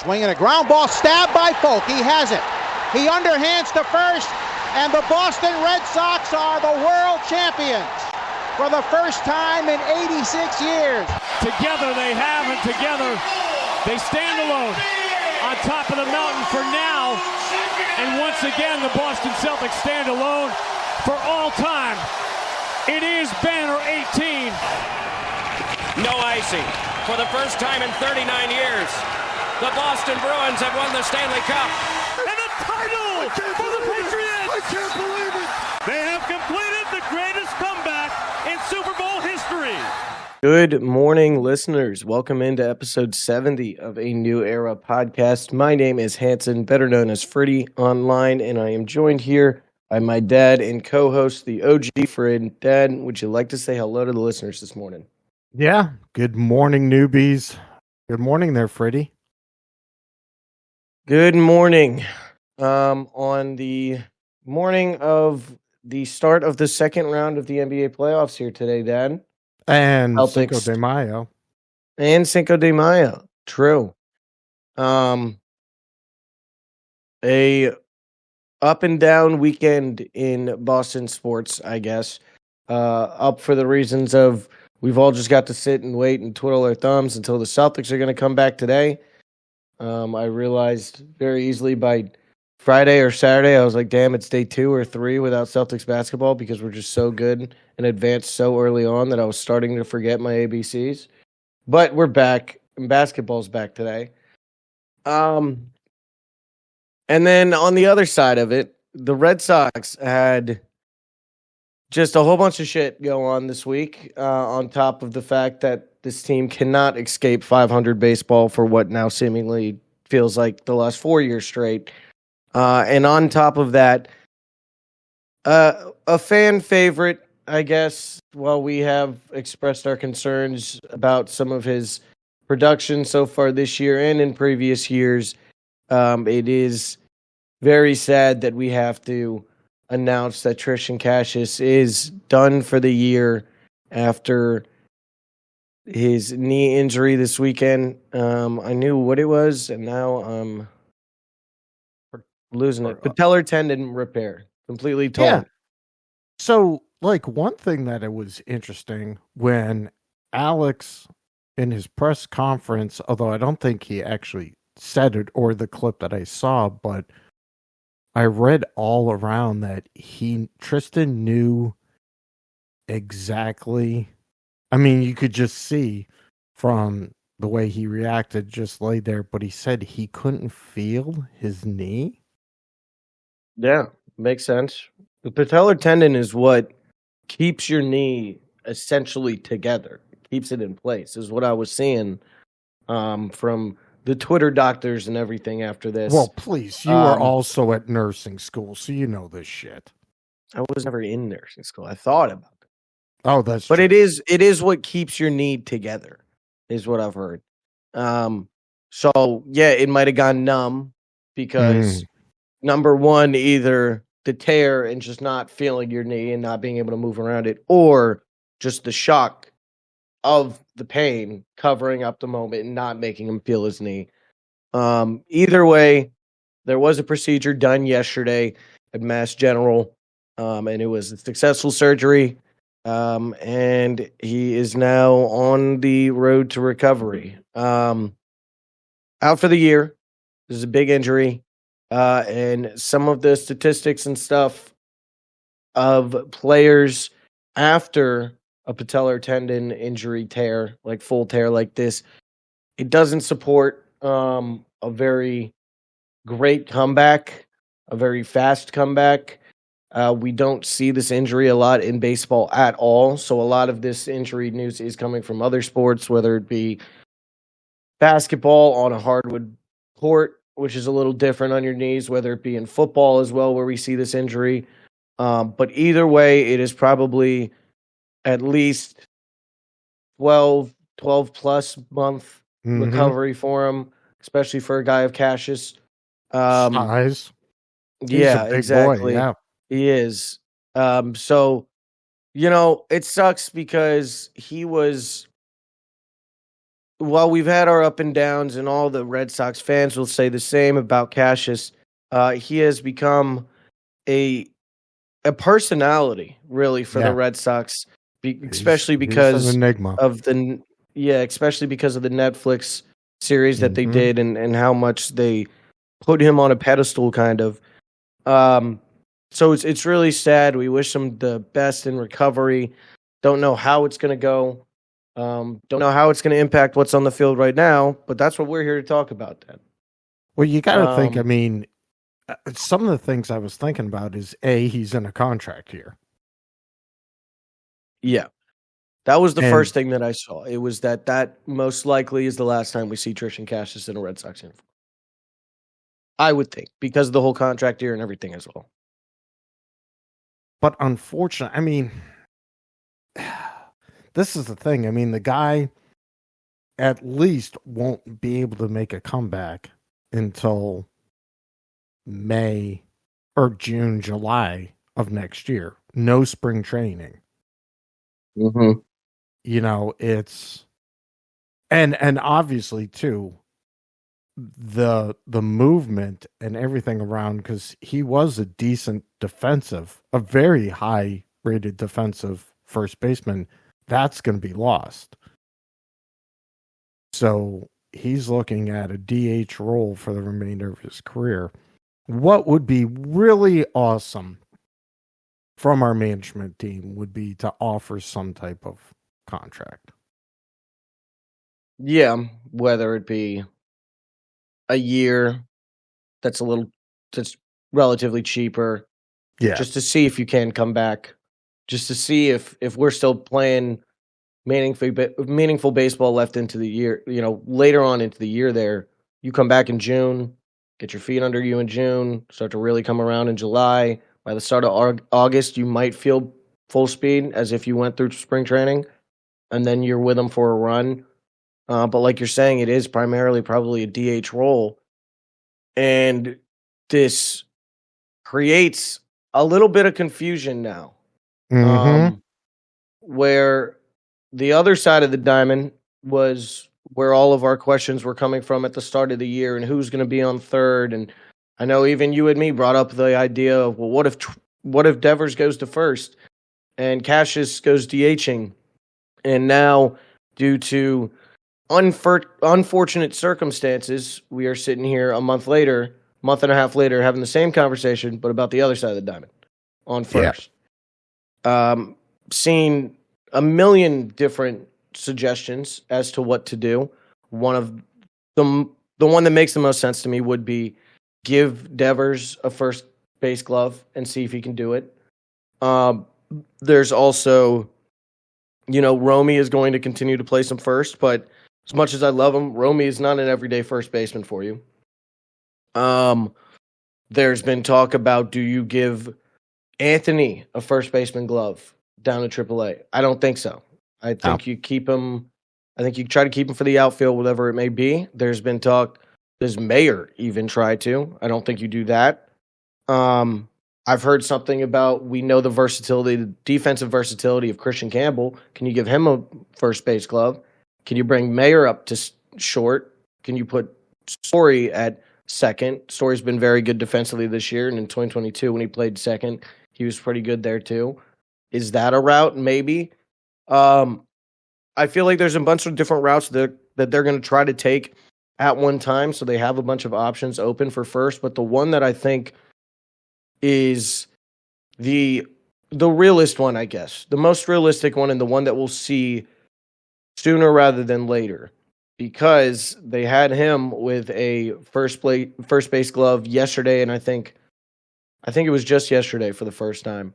Swinging a ground ball, stabbed by Folk. He has it. He underhands to first, and the Boston Red Sox are the world champions for the first time in 86 years. Together they have, and together they stand alone on top of the mountain for now. And once again, the Boston Celtics stand alone for all time. It is banner 18. No icing. For the first time in 39 years, the Boston Bruins have won the Stanley Cup. And a title for the Patriots! I can't believe it! They have completed the greatest comeback in Super Bowl history. Good morning, listeners. Welcome into episode 70 of A New Era podcast. My name is Hanson, better known as Fryddy online, and I am joined here by my dad and co-host, the OG Frid. Dad, would you like to say hello to the listeners this morning? Yeah. Good morning, newbies. Good morning there, Fryddy. Good morning. On the morning of the start of the second round of the NBA playoffs here today, Dad. And Celtics. Cinco de Mayo. And Cinco de Mayo. True. A up and down weekend in Boston sports, I guess. Up for the reasons of we've all just got to sit and wait and twiddle our thumbs until the Celtics are going to come back today. I realized very easily by Friday or Saturday, I was like, damn, it's day 2 or 3 without Celtics basketball because we're just so good and advanced so early on that I was starting to forget my ABCs. But we're back, and basketball's back today. And then on the other side of it, the Red Sox had just a whole bunch of shit go on this week, on top of the fact that this team cannot escape 500 baseball for what now seemingly feels like the last 4 years straight. And on top of that, a fan favorite, I guess, while we have expressed our concerns about some of his production so far this year and in previous years, it is very sad that we have to announce that Tristan Casas is done for the year after his knee injury this weekend. I knew what it was, and now I'm losing it. Patellar tendon repair, completely torn. Yeah. So, like, one thing that it was interesting when Alex, in his press conference, although I don't think he actually said it or the clip that I saw, but I read all around that Tristan knew exactly. I mean, you could just see from the way he reacted, just laid there, but he said he couldn't feel his knee. Yeah, makes sense. The patellar tendon is what keeps your knee essentially together, keeps it in place, is what I was seeing from the Twitter doctors and everything after this. Well, please, you are also at nursing school, so you know this shit. I was never in nursing school. I thought about it. Oh, that's but true. it is what keeps your knee together, is what I've heard. So yeah, it might have gone numb because number one, either the tear and just not feeling your knee and not being able to move around it, or just the shock of the pain covering up the moment and not making him feel his knee. Either way, there was a procedure done yesterday at Mass General, and it was a successful surgery. And he is now on the road to recovery. Out for the year. This is a big injury. And some of the statistics and stuff of players after a patellar tendon injury tear, like full tear like this, it doesn't support a very great comeback, a very fast comeback. We don't see this injury a lot in baseball at all. So a lot of this injury news is coming from other sports, whether it be basketball on a hardwood court, which is a little different on your knees, whether it be in football as well, where we see this injury. But either way, it is probably at least 12 plus month recovery for him, especially for a guy of Casas. Size. Yeah, exactly. Boy, yeah. He is. So, you know, it sucks because he was while we've had our up and downs, and all the Red Sox fans will say the same about Casas, he has become a personality, really, for the Red Sox, especially because he's an enigma. especially because of the Netflix series that they did, and how much they put him on a pedestal, kind of. So it's really sad. We wish him the best in recovery. Don't know how it's going to go. Don't know how it's going to impact what's on the field right now, but that's what we're here to talk about then. Well, you got to think, I mean, some of the things I was thinking about is, he's in a contract here. Yeah. That was the first thing that I saw. It was that most likely is the last time we see Tristan Casas in a Red Sox uniform. I would think, because of the whole contract year and everything as well. But unfortunately, I mean, this is the thing. I mean, the guy at least won't be able to make a comeback until May or June, July of next year. No spring training. Mm-hmm. You know, it's and obviously too, the movement and everything around, because he was a decent a very high rated defensive first baseman, that's going to be lost. So he's looking at a DH role for the remainder of his career. What would be really awesome from our management team would be to offer some type of contract. Yeah, whether it be a year that's relatively cheaper. Yeah. Just to see if you can come back. Just to see if we're still playing meaningful baseball left into the year, later on into the year there. You come back in June, get your feet under you in June, start to really come around in July. By the start of August, you might feel full speed as if you went through spring training, and then you're with them for a run. But like you're saying, it is primarily probably a DH role. And this creates a little bit of confusion now. Where the other side of the diamond was where all of our questions were coming from at the start of the year, and who's going to be on third. And I know even you and me brought up the idea of, well, what if Devers goes to first and Casas goes DHing? And now, due to unfortunate circumstances, we are sitting here a month and a half later, having the same conversation, but about the other side of the diamond on first. Yeah. Seeing a million different suggestions as to what to do. One of them, the one that makes the most sense to me, would be give Devers a first base glove and see if he can do it. There's also, Romy is going to continue to play some first, but as much as I love him, Romy is not an everyday first baseman for you. There's been talk about, do you give Anthony a first baseman glove down to AAA? I don't think so. I think you keep him. I think you try to keep him for the outfield, whatever it may be. There's been talk. Does Mayer even try to? I don't think you do that. I've heard something about, we know the defensive versatility of Christian Campbell. Can you give him a first base glove? Can you bring Mayer up to short? Can you put Story at second? Story's been very good defensively this year, and in 2022 when he played second, he was pretty good there too. Is that a route? Maybe. I feel like there's a bunch of different routes that they're going to try to take at one time, so they have a bunch of options open for first. But the one that I think is the realist one, I guess, the most realistic one, and the one that we'll see sooner rather than later, because they had him with a first base glove yesterday, and I think it was just yesterday for the first time.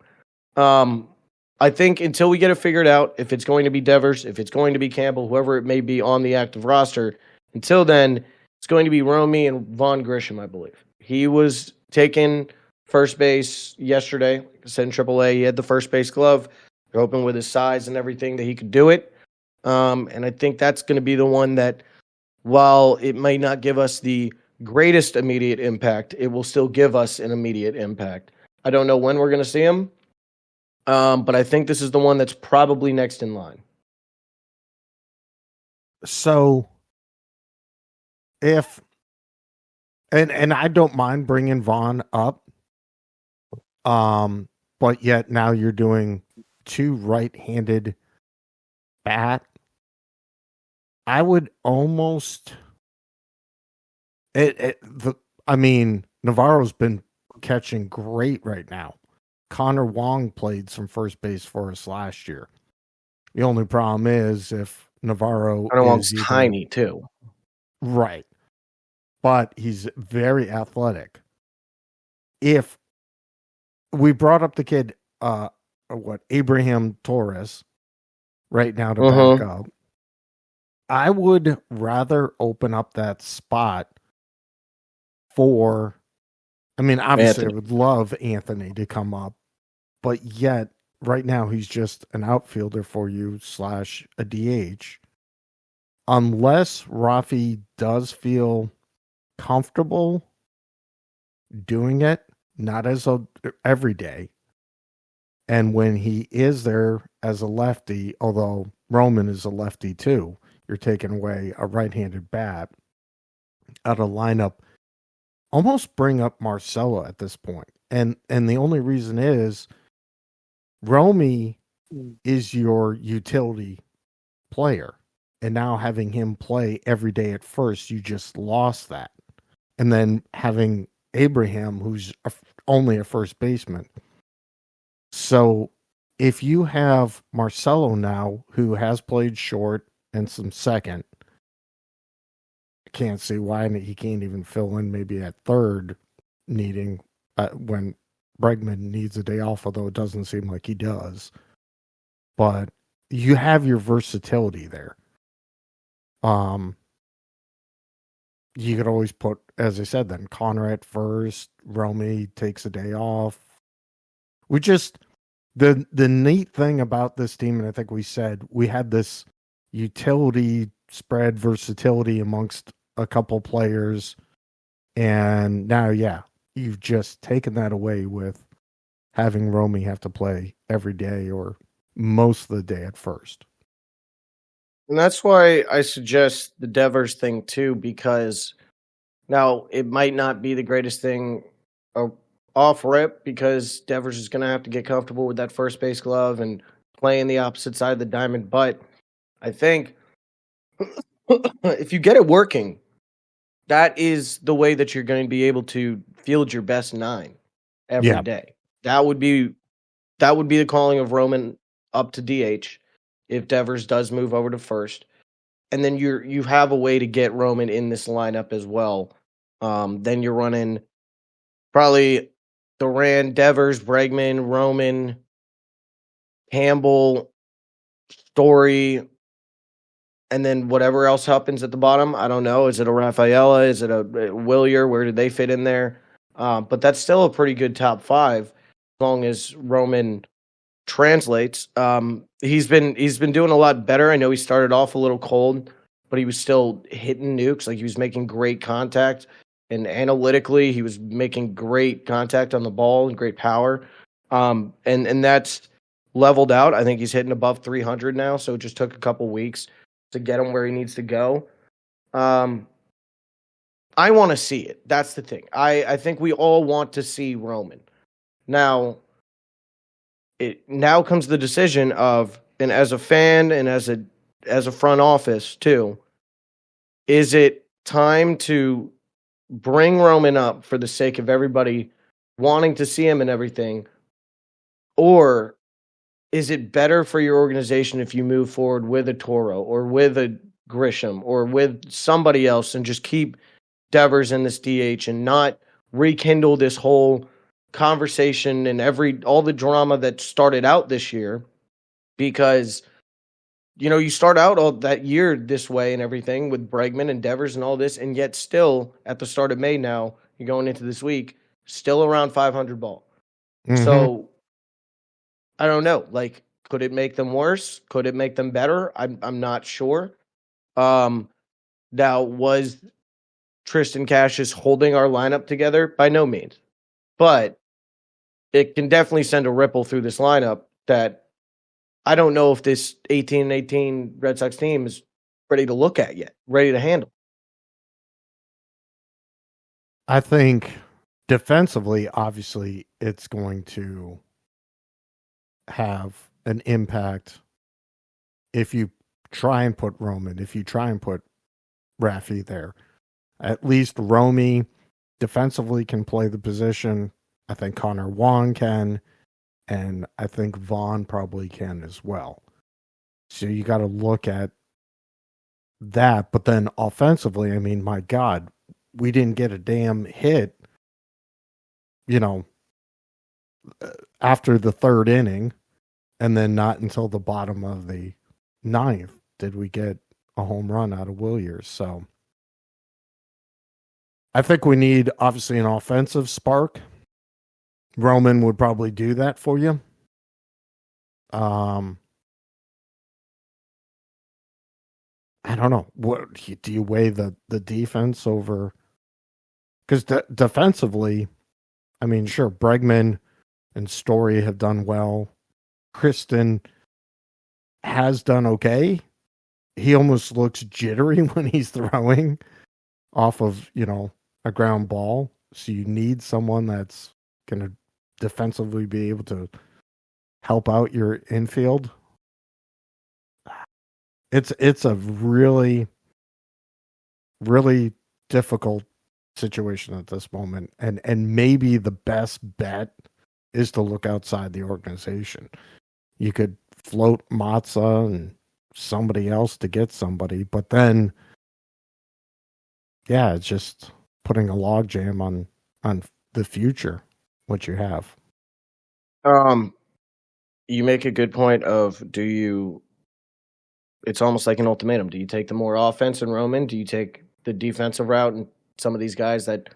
I think until we get it figured out, if it's going to be Devers, if it's going to be Campbell, whoever it may be on the active roster, until then, it's going to be Romy and Vaughn Grisham, I believe. He was taking first base yesterday. Like I said, in AAA, he had the first base glove. They're hoping with his size and everything that he could do it. And I think that's going to be the one that, while it may not give us the greatest immediate impact, it will still give us an immediate impact. I don't know when we're going to see him. But I think this is the one that's probably next in line. So if and I don't mind bringing Vaughn up, but yet now you're doing two right-handed bat. I would almost Navarro's been catching great right now. Connor Wong played some first base for us last year. The only problem is if Navarro Wong's tiny too. Right. But he's very athletic. If we brought up the kid, Abraham Torres right now to back up, I would rather open up that spot for, obviously I would love Anthony to come up, but yet right now he's just an outfielder for you / a DH. Unless Rafi does feel comfortable doing it, not as every day. And when he is there as a lefty, although Roman is a lefty too, you're taking away a right-handed bat out of lineup. Almost bring up Marcelo at this point. And the only reason is Romy is your utility player. And now having him play every day at first, you just lost that. And then having Abraham, who's only a first baseman. So if you have Marcelo now, who has played short and some second, I can't see why he can't even fill in maybe at third, needing when Bregman needs a day off, although it doesn't seem like he does. But you have your versatility there. You could always put, as I said, then Connor at first, Romy takes a day off. We just, the neat thing about this team, and I think we said, we had this utility spread versatility amongst a couple players. And now, you've just taken that away with having Romy have to play every day or most of the day at first. And that's why I suggest the Devers thing too, because now it might not be the greatest thing off rip, because Devers is going to have to get comfortable with that first base glove and playing the opposite side of the diamond. But I think if you get it working, that is the way that you're going to be able to field your best nine every day. That would be the calling of Roman up to DH if Devers does move over to first. And then you have a way to get Roman in this lineup as well. Then you're running probably Duran, Devers, Bregman, Roman, Campbell, Story, and then whatever else happens at the bottom. I don't know. Is it a Rafaela? Is it a Willier? Where did they fit in there? But that's still a pretty good top five, as long as Roman translates. He's been doing a lot better. I know he started off a little cold, but he was still hitting nukes. Like, he was making great contact, and analytically he was making great contact on the ball and great power. And that's leveled out. I think he's hitting above 300 now, so it just took a couple weeks to get him where he needs to go. I want to see it. That's the thing. I think we all want to see Roman. Now comes the decision of, and as a fan and as a front office too, is it time to bring Roman up for the sake of everybody wanting to see him and everything? Or is it better for your organization if you move forward with a Toro or with a Grisham or with somebody else and just keep Devers in this DH and not rekindle this whole conversation and all the drama that started out this year? Because, you start out all that year this way and everything with Bregman and Devers and all this, and yet still at the start of May now, you're going into this week, still around 500 ball. Mm-hmm. So I don't know. Like, could it make them worse? Could it make them better? I'm not sure. Now, was Tristan Casas holding our lineup together? By no means. But it can definitely send a ripple through this lineup that I don't know if this 18-18 Red Sox team is ready to look at yet, ready to handle. I think defensively, obviously, it's going to have an impact if you try and put Roman, if you try and put Rafi there. At least Romy defensively can play the position. I think Connor Wong can, and I think Vaughn probably can as well. So you got to look at that. But then offensively, I mean, my God, we didn't get a damn hit, after the third inning, and then not until the bottom of the ninth did we get a home run out of Williers. So I think we need, obviously, an offensive spark. Roman would probably do that for you. I don't know. What do you weigh the defense over? Because defensively, I mean, sure, Bregman and Story have done well. Kristen has done okay. He almost looks jittery when he's throwing off of, a ground ball. So you need someone that's going to defensively be able to help out your infield. It's a really, really difficult situation at this moment. And maybe the best bet is to look outside the organization. You could float Matza and somebody else to get somebody, but then, yeah, it's just putting a logjam on the future, what you have. You make a good point of, it's almost like an ultimatum. Do you take the more offense in Roman? Do you take the defensive route and some of these guys that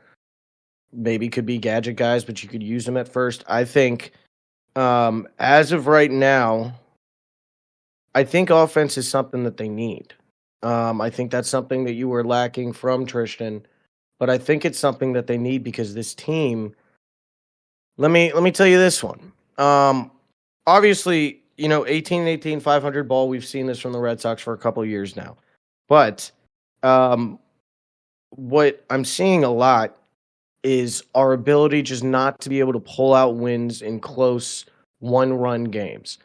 maybe could be gadget guys, but you could use them at first? I think, as of right now, I think offense is something that they need. I think that's something that you were lacking from Tristan, but I think it's something that they need because this team. Let me tell you this one. Obviously, 18-18, 500 ball. We've seen this from the Red Sox for a couple of years now, but what I'm seeing a lot is our ability just not to be able to pull out wins in close one-run games.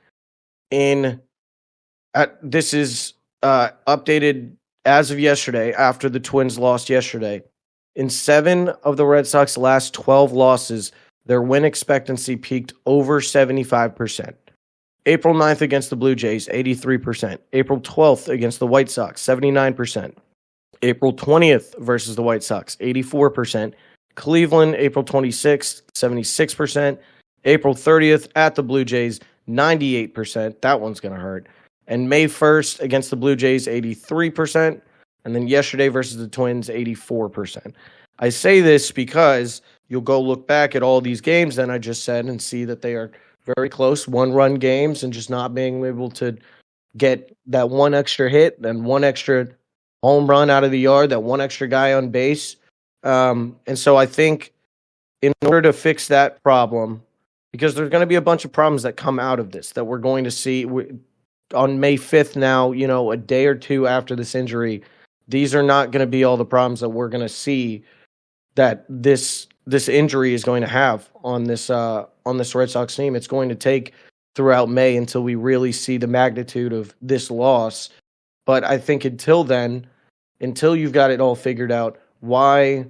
This is updated as of yesterday, after the Twins lost yesterday. In 7 of the Red Sox last 12 losses, their win expectancy peaked over 75%. April 9th against the Blue Jays, 83%. April 12th against the White Sox, 79%. April 20th versus the White Sox, 84%. Cleveland, April 26th, 76%. April 30th at the Blue Jays, 98%. That one's going to hurt. And May 1st against the Blue Jays, 83%. And then yesterday versus the Twins, 84%. I say this because you'll go look back at all these games that I just said and see that they are very close one-run games and just not being able to get that one extra hit and one extra home run out of the yard, that one extra guy on base. And so I think in order to fix that problem, because there's going to be a bunch of problems that come out of this that we're going to see on May 5th now, a day or two after this injury. These are not going to be all the problems that we're going to see that this injury is going to have on this Red Sox team. It's going to take throughout May until we really see the magnitude of this loss. But I think until then, until you've got it all figured out, why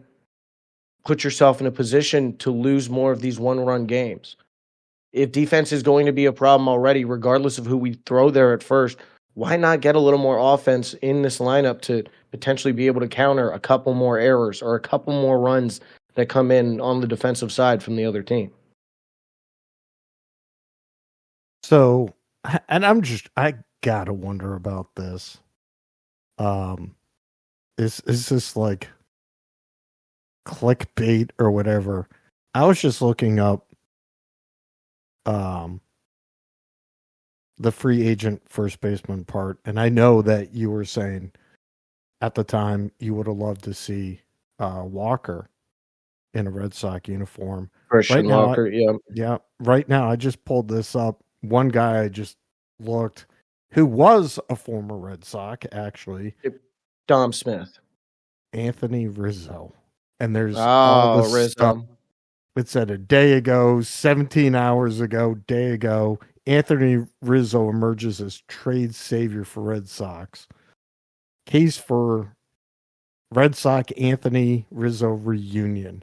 put yourself in a position to lose more of these one-run games? If defense is going to be a problem already, regardless of who we throw there at first, why not get a little more offense in this lineup to potentially be able to counter a couple more errors or a couple more runs that come in on the defensive side from the other team? So, and I gotta wonder about this. Is this like clickbait or whatever? I was just looking up the free agent first baseman part, and I know that you were saying at the time you would have loved to see Walker in a Red Sox uniform. Christian Walker, yeah. Right now, I just pulled this up. One guy I just looked, who was a former Red Sox, actually. Dom Smith. Anthony Rizzo. and there's all this Rizzo. stuff. It said a day ago, 17 hours ago, day ago, Anthony Rizzo emerges as trade savior for Red Sox. Case for Red Sox Anthony Rizzo reunion.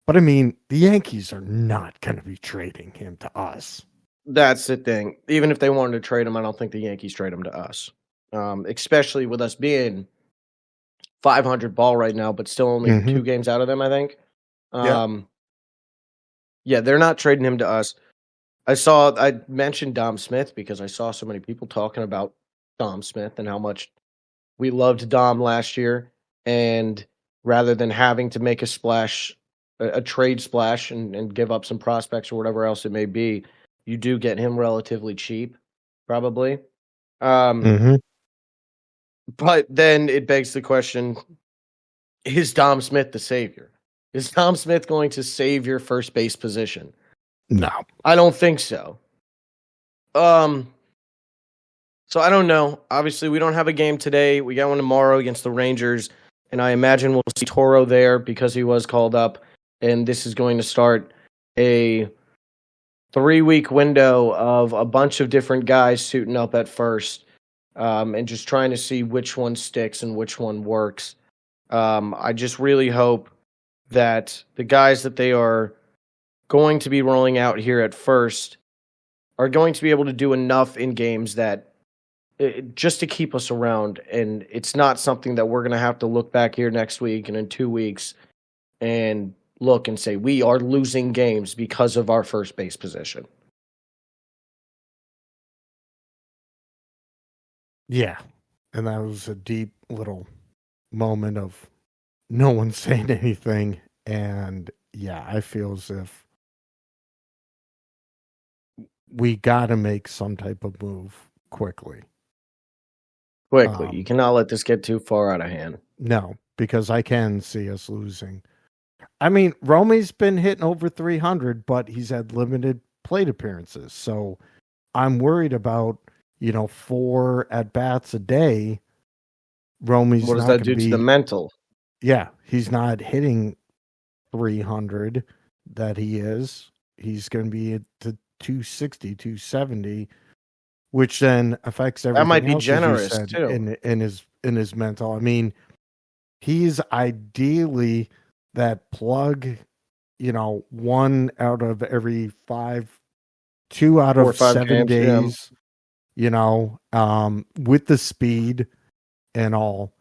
But I mean, the Yankees are not going to be trading him to us. That's the thing. Even if they wanted to trade him, I don't think the Yankees trade him to us. Especially with us being 500 ball right now, but still only 2 games out of them, I think. Yeah, they're not trading him to us. I mentioned Dom Smith because I saw so many people talking about Dom Smith and how much we loved Dom last year. And rather than having to make a splash, a trade splash and give up some prospects or whatever else it may be, you do get him relatively cheap, probably. But then it begs the question, is Dom Smith the savior? Is Dom Smith going to save your first base position? No. I don't think so. So I don't know. Obviously, we don't have a game today. We got one tomorrow against the Rangers, and I imagine we'll see Toro there because he was called up, and this is going to start a 3-week window of a bunch of different guys suiting up at first, and just trying to see which one sticks and which one works. I just really hope that the guys that they are going to be rolling out here at first are going to be able to do enough in games that just to keep us around. And it's not something that we're going to have to look back here next week and in 2 weeks and look and say, we are losing games because of our first base position. Yeah. And that was a deep little moment of no one saying anything. And yeah, I feel as if we got to make some type of move quickly. You cannot let this get too far out of hand. No, because I can see us losing. I mean, Romy's been hitting over 300, but he's had limited plate appearances. So I'm worried about, 4 at-bats a day. Romy's what does not that do to the mental? Yeah, he's not hitting 300 that he is. He's going to be at the 260, 270, which then affects everything. That might be else, generous said, too in his mental. I mean, he's ideally that plug, 1 out of every 2 out of 7 days, with the speed and all.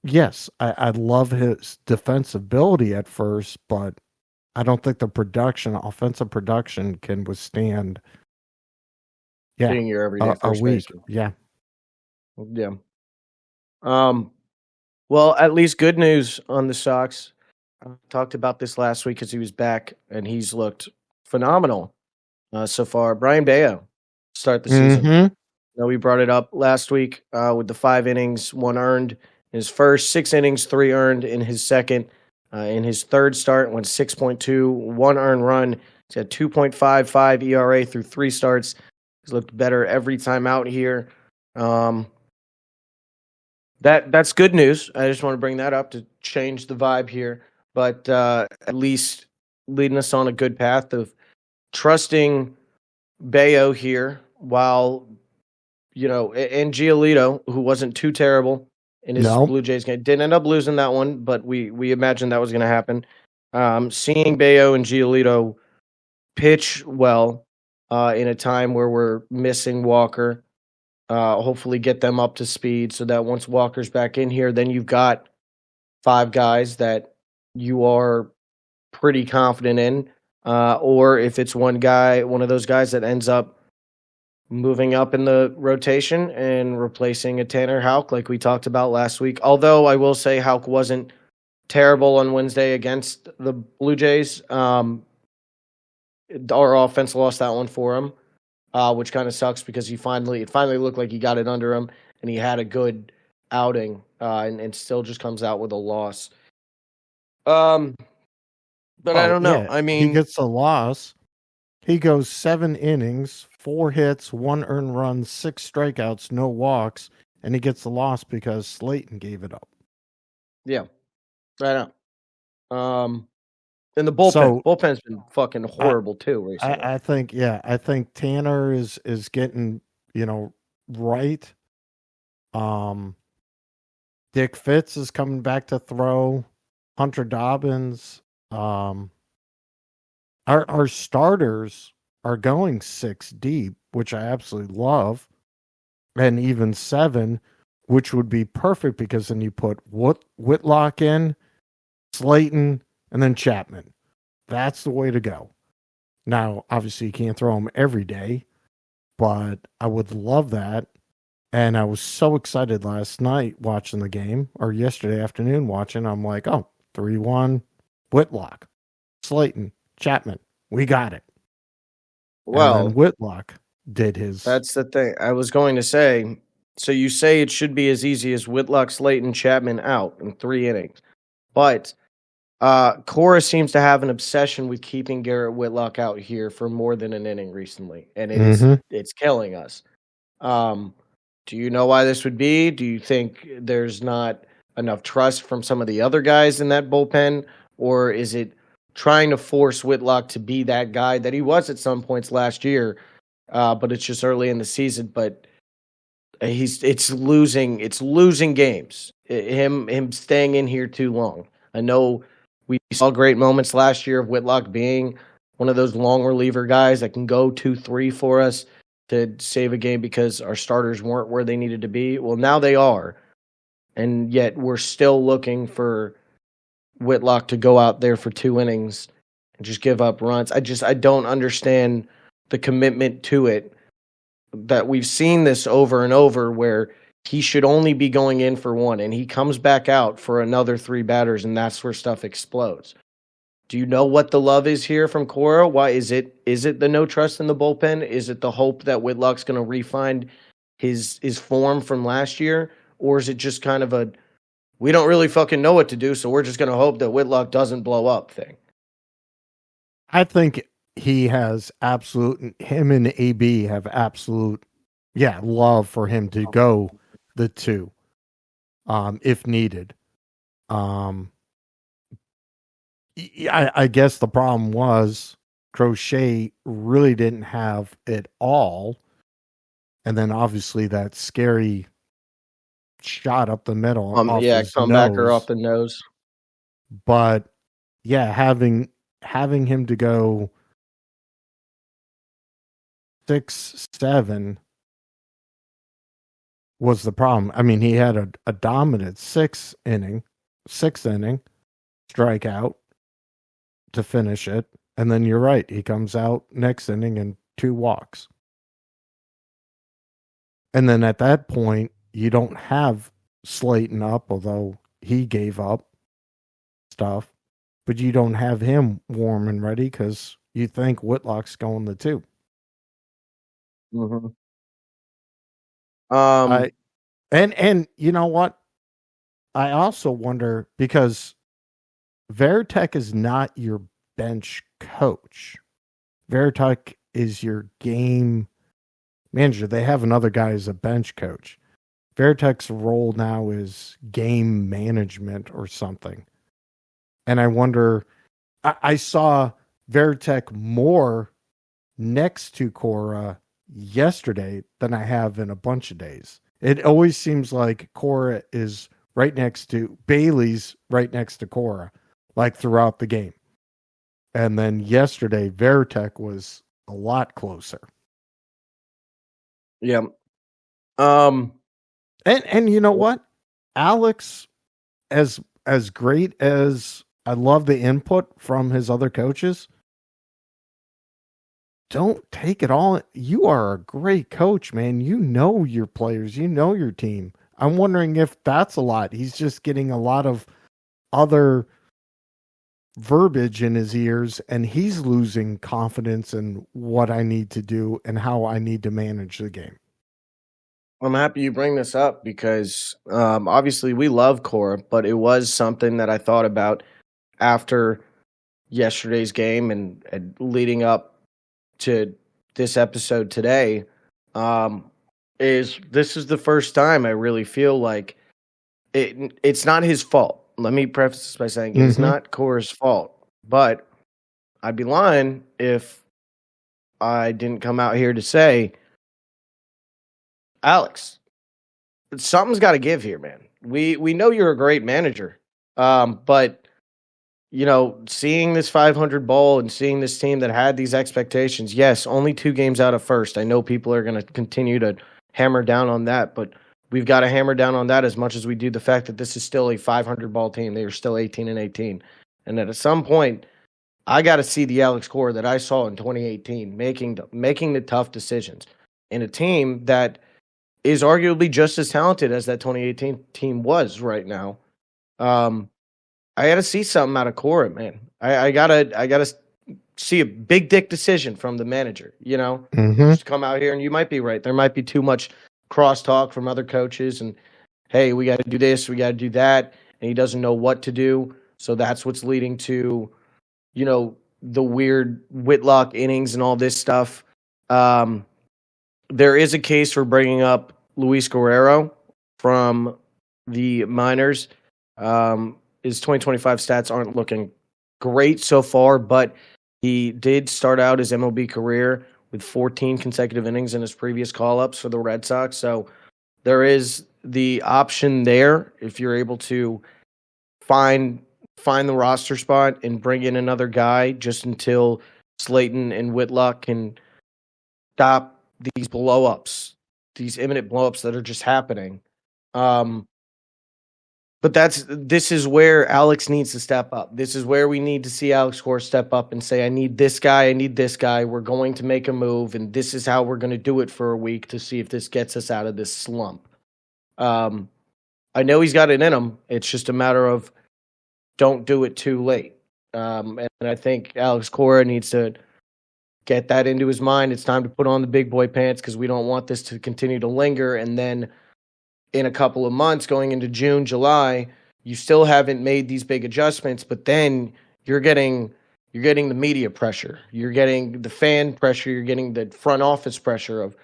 Yes, I love his defensibility at first, but I don't think the offensive production can withstand being your everyday first baseman. Yeah. Well, at least good news on the Sox. I talked about this last week because he was back and he's looked phenomenal so far. Brian Bayo start the season. We brought it up last week with the 5 innings, 1 earned in his first, 6 innings, 3 earned in his second. In his third start, went 6.2, 1 earned run. He's had 2.55 ERA through 3 starts. He's looked better every time out here. That's good news. I just want to bring that up to change the vibe here. But at least leading us on a good path of trusting Bayo here while, and Giolito, who wasn't too terrible in his Blue Jays game. Didn't end up losing that one, but we imagined that was going to happen. Seeing Bayo and Giolito pitch well in a time where we're missing Walker, hopefully get them up to speed so that once Walker's back in here, then you've got 5 guys that you are pretty confident in. Or if it's one of those guys that ends up moving up in the rotation and replacing a Tanner Houck like we talked about last week. Although I will say Houck wasn't terrible on Wednesday against the Blue Jays. Our offense lost that one for him, which kind of sucks because it finally looked like he got it under him and he had a good outing and still just comes out with a loss. But I don't know. Yeah. I mean, he gets a loss. He goes 7 innings, 4 hits, 1 earned run, 6 strikeouts, no walks, and he gets the loss because Slayton gave it up. Yeah. I know. And the bullpen's been fucking horrible too recently. I think Tanner is getting, right. Dick Fitz is coming back to throw. Hunter Dobbins. Our starters are going 6 deep, which I absolutely love, and even 7, which would be perfect because then you put Whitlock in, Slayton, and then Chapman. That's the way to go. Now, obviously, you can't throw them every day, but I would love that. And I was so excited last night watching the game, or yesterday afternoon watching. I'm like, 3-1, Whitlock, Slayton, Chapman. We got it. Well, and then Whitlock did his. That's the thing. I was going to say, so you say it should be as easy as Whitlock, Slayton, Chapman out in 3 innings. But Cora seems to have an obsession with keeping Garrett Whitlock out here for more than an inning recently. And it's killing us. Do you know why this would be? Do you think there's not enough trust from some of the other guys in that bullpen? Or is it trying to force Whitlock to be that guy that he was at some points last year? But it's just early in the season. But it's losing games. Him staying in here too long. I know we saw great moments last year of Whitlock being one of those long reliever guys that can go 2-3 for us to save a game because our starters weren't where they needed to be. Well, now they are. And yet we're still looking for Whitlock to go out there for 2 innings and just give up runs. I don't understand the commitment to it, that we've seen this over and over where he should only be going in for 1 and he comes back out for another 3 batters and that's where stuff explodes. Do you know what the love is here from Cora? Why is it the no trust in the bullpen? Is it the hope that Whitlock's going to refine his form from last year? Or is it just kind of a, we don't really fucking know what to do, so we're just going to hope that Whitlock doesn't blow up thing? I think he has him and AB have absolute, love for him to go the 2, if needed. I guess the problem was Crochet really didn't have it all. And then obviously that scary shot up the middle. Comebacker off the nose. But having him to go 6-7 was the problem. I mean, he had a dominant 6th inning strikeout to finish it. And then you're right. He comes out next inning and 2 walks. And then at that point, you don't have Slayton up, although he gave up stuff. But you don't have him warm and ready because you think Whitlock's going the 2. Mm-hmm. And you know what? I also wonder, because Veritek is not your bench coach. Veritek is your game manager. They have another guy as a bench coach. Veritek's role now is game management or something. And I wonder, I saw Veritek more next to Cora yesterday than I have in a bunch of days. It always seems like Cora is right next to Bailey's right next to Cora, like throughout the game. And then yesterday, Veritek was a lot closer. Yeah. And you know what? Alex, as great as I love the input from his other coaches, don't take it all. You are a great coach, man. You know your players. You know your team. I'm wondering if that's a lot. He's just getting a lot of other verbiage in his ears, and he's losing confidence in what I need to do and how I need to manage the game. I'm happy you bring this up because obviously we love Cora, but it was something that I thought about after yesterday's game and leading up to this episode today. This is the first time I really feel like it's not his fault. let me preface this by saying it's not Cora's fault, but I'd be lying if I didn't come out here to say, Alex, something's got to give here, man. We know you're a great manager, but seeing this 500 ball and seeing this team that had these expectations, yes, only 2 games out of first. I know people are going to continue to hammer down on that, but we've got to hammer down on that as much as we do the fact that this is still a 500 ball team. They are still 18-18, and that at some point, I got to see the Alex Cora that I saw in 2018 making the tough decisions in a team that is arguably just as talented as that 2018 team was right now. I got to see something out of Cora, man. I gotta see a big dick decision from the manager. Just come out here, and you might be right. There might be too much crosstalk from other coaches, and hey, we got to do this, we got to do that, and he doesn't know what to do. So that's what's leading to, the weird Whitlock innings and all this stuff. There is a case for bringing up Luis Guerrero from the minors. His 2025 stats aren't looking great so far, but he did start out his MLB career with 14 consecutive innings in his previous call-ups for the Red Sox. So there is the option there if you're able to find the roster spot and bring in another guy just until Slayton and Whitlock can stop these blow-ups, these imminent blow-ups that are just happening. But this is where Alex needs to step up. This is where we need to see Alex Cora step up and say, I need this guy. We're going to make a move, and this is how we're going to do it for a week to see if this gets us out of this slump. I know he's got it in him. It's just a matter of don't do it too late. And I think Alex Cora needs to get that into his mind. It's time to put on the big boy pants because we don't want this to continue to linger, and then in a couple of months, going into June, July, you still haven't made these big adjustments, but then you're getting the media pressure, you're getting the fan pressure, you're getting the front office pressure of,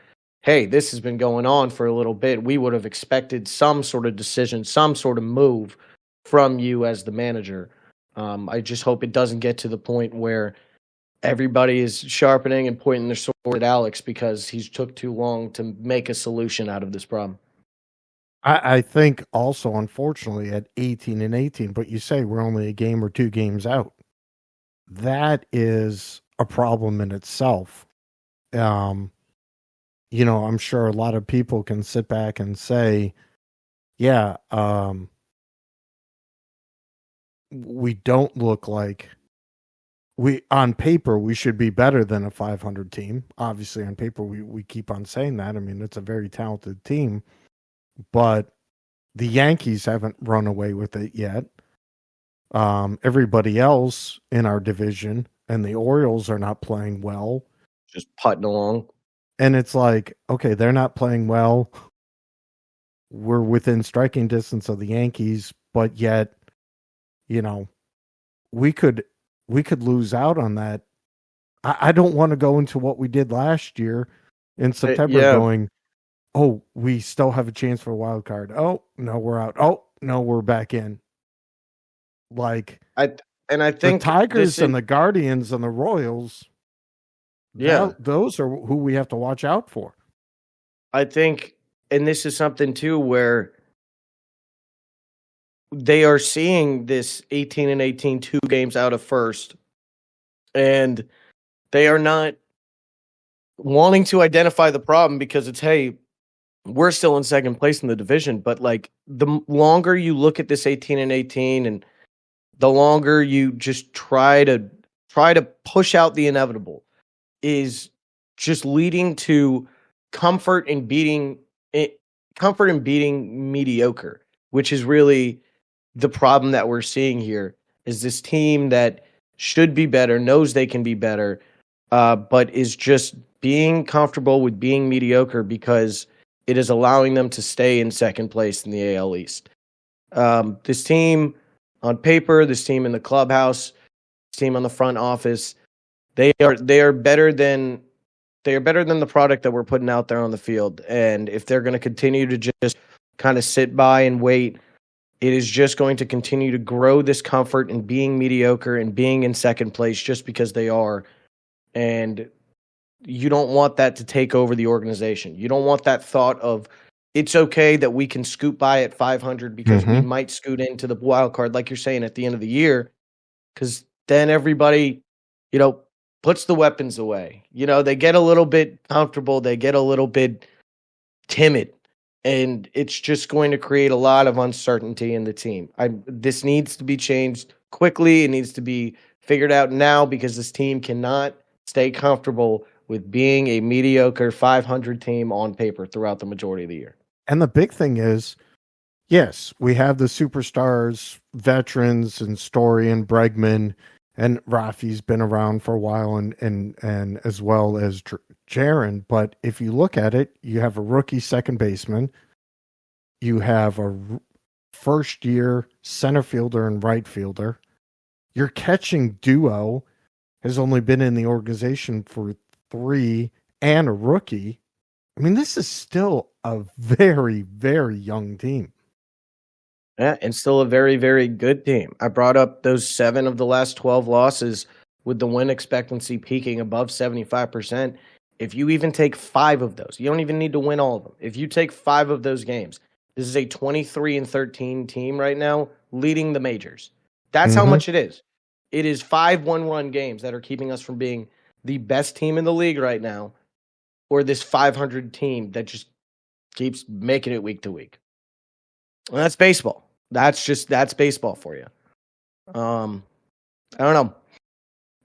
hey, this has been going on for a little bit. We would have expected some sort of decision, some sort of move from you as the manager. I just hope it doesn't get to the point where everybody is sharpening and pointing their sword at Alex because he's took too long to make a solution out of this problem. I think also, unfortunately, at 18-18, but you say we're only a game or 2 games out. That is a problem in itself. I'm sure a lot of people can sit back and say, yeah, we don't look like on paper, we should be better than a 500 team. Obviously, on paper, we keep on saying that. I mean, it's a very talented team. But the Yankees haven't run away with it yet. Everybody else in our division and the Orioles are not playing well. Just putting along. And it's like, okay, they're not playing well. We're within striking distance of the Yankees, but yet, we could lose out on that. I don't want to go into what we did last year in September going, oh, we still have a chance for a wild card. Oh, no, we're out. Oh, no, we're back in. Like, I think the Tigers and the Guardians and the Royals, those are who we have to watch out for. I think, and this is something too where they are seeing this 18-18, 2 games out of first, and they are not wanting to identify the problem because it's, hey, we're still in second place in the division, but like the longer you look at this 18-18 and the longer you just try to push out the inevitable is just leading to comfort in beating mediocre, which is really the problem that we're seeing here is this team that should be better, knows they can be better, but is just being comfortable with being mediocre because it is allowing them to stay in second place in the AL East. This team on paper, this team in the clubhouse, this team on the front office, they are better than the product that we're putting out there on the field. And if they're going to continue to just kind of sit by and wait it is just going to continue to grow this comfort in being mediocre and being in second place just because they are. And you don't want that to take over the organization. You don't want that thought of it's okay that we can scoot by at 500 because we might scoot into the wild card, like you're saying, at the end of the year, because then everybody, puts the weapons away. They get a little bit comfortable. They get a little bit timid. And it's just going to create a lot of uncertainty in the team. This needs to be changed quickly. It needs to be figured out now because this team cannot stay comfortable with being a mediocre 500 team on paper throughout the majority of the year. And the big thing is, yes, we have the superstars, veterans, and Story and Bregman, and Rafi's been around for a while, and as well as Jaron. But if you look at it, you have a rookie second baseman, you have a first-year center fielder and right fielder. Your catching duo has only been in the organization for 3 and a rookie. I mean, this is still a very, very young team. Yeah, and still a very, very good team. I brought up those 7 of the last 12 losses with the win expectancy peaking above 75%. If you even take 5 of those, you don't even need to win all of them. If you take 5 of those games, this is a 23-13 team right now, leading the majors. That's how much it is. It is 5 one-run games that are keeping us from being the best team in the league right now, or this 500 team that just keeps making it week to week. And that's baseball. That's baseball for you. I don't know.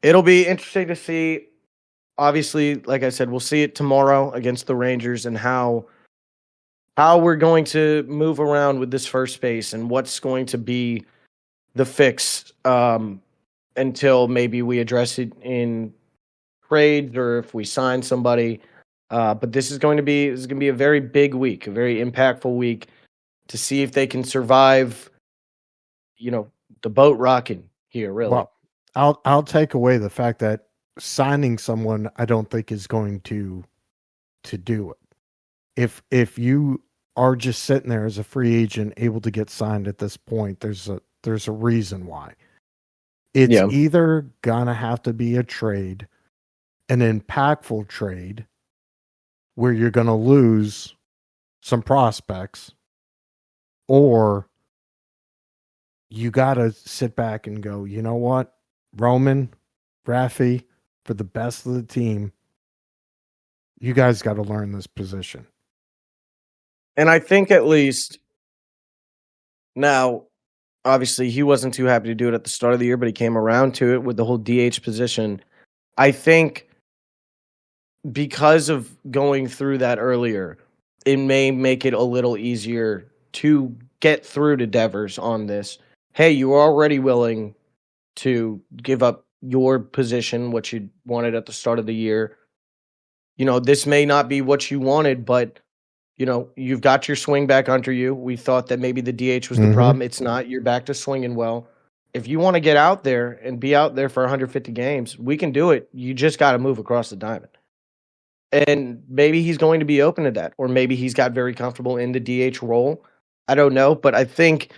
It'll be interesting to see. Obviously, like I said, we'll see it tomorrow against the Rangers and how we're going to move around with this first base and what's going to be the fix until maybe we address it in trades or if we sign somebody. But this is going to be a very big week, a very impactful week to see if they can survive, the boat rocking here, really. Well, I'll take away the fact that signing someone I don't think is going to do it. If you are just sitting there as a free agent able to get signed at this point, there's a reason why. It's either gonna have to be a trade, an impactful trade, where you're gonna lose some prospects, or you gotta sit back and go, you know what, Roman, Rafi, for the best of the team, you guys got to learn this position. And I think at least now, obviously, he wasn't too happy to do it at the start of the year, but he came around to it with the whole DH position. I think because of going through that earlier, it may make it a little easier to get through to Devers on this. Hey, you were already willing to give up your position, what you wanted at the start of the year. This may not be what you wanted, but, you've got your swing back under you. We thought that maybe the DH was the problem. It's not. You're back to swinging well. If you want to get out there and be out there for 150 games, we can do it. You just got to move across the diamond. And maybe he's going to be open to that, or maybe he's got very comfortable in the DH role. I don't know, but I think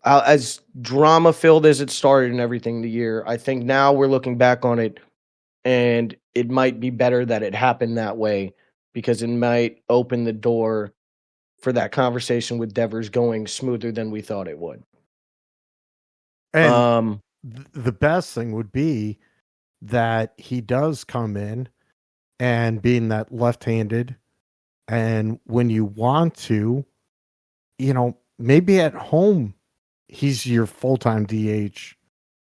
as drama-filled as it started and everything the year, I think now we're looking back on it, and it might be better that it happened that way because it might open the door for that conversation with Devers going smoother than we thought it would. And the best thing would be that he does come in and being that left-handed, and when you want to, maybe at home he's your full-time DH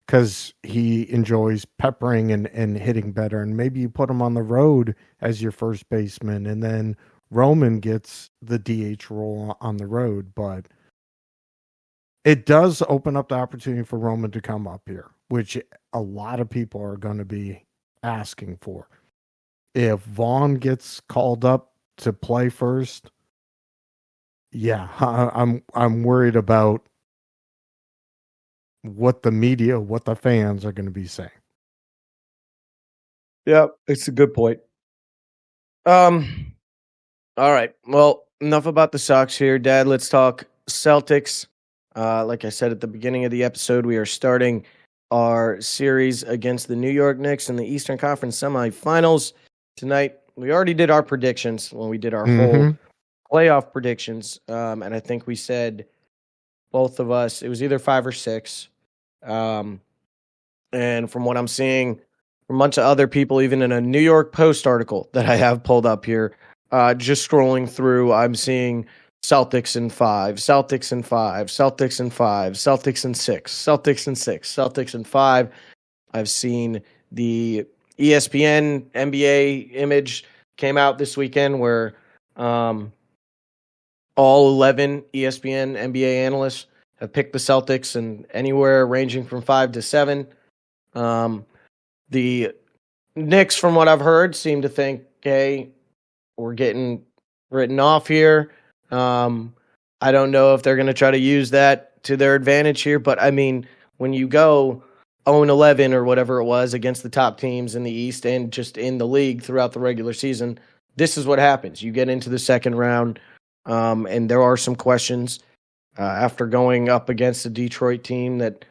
because he enjoys peppering and hitting better, and maybe you put him on the road as your first baseman, and then Roman gets the DH role on the road. But it does open up the opportunity for Roman to come up here, which a lot of people are going to be asking for. If Vaughn gets called up to play first, yeah, I'm worried about what the media, what the fans are going to be saying. Yeah, it's a good point. All right. Well, enough about the Sox here, Dad. Let's talk Celtics Like I said at the beginning of the episode, we are starting our series against the New York Knicks in the Eastern Conference Semifinals tonight. We already did our predictions when we did our whole playoff predictions, and I think we said both of us, it was either 5 or 6. And from what I'm seeing from a bunch of other people, even in a New York Post article that I have pulled up here, just scrolling through, I'm seeing Celtics in 5, Celtics in 5, Celtics in 5, Celtics in 6, Celtics in 6, Celtics in 5. I've seen the ESPN NBA image came out this weekend where all 11 ESPN NBA analysts have picked the Celtics, and anywhere ranging from 5 to 7. The Knicks, from what I've heard, seem to think, hey, we're getting written off here. I don't know if they're going to try to use that to their advantage here, but I mean, when you go 0-11 or whatever it was against the top teams in the East and just in the league throughout the regular season, this is what happens. You get into the second round, and there are some questions after going up against a Detroit team that,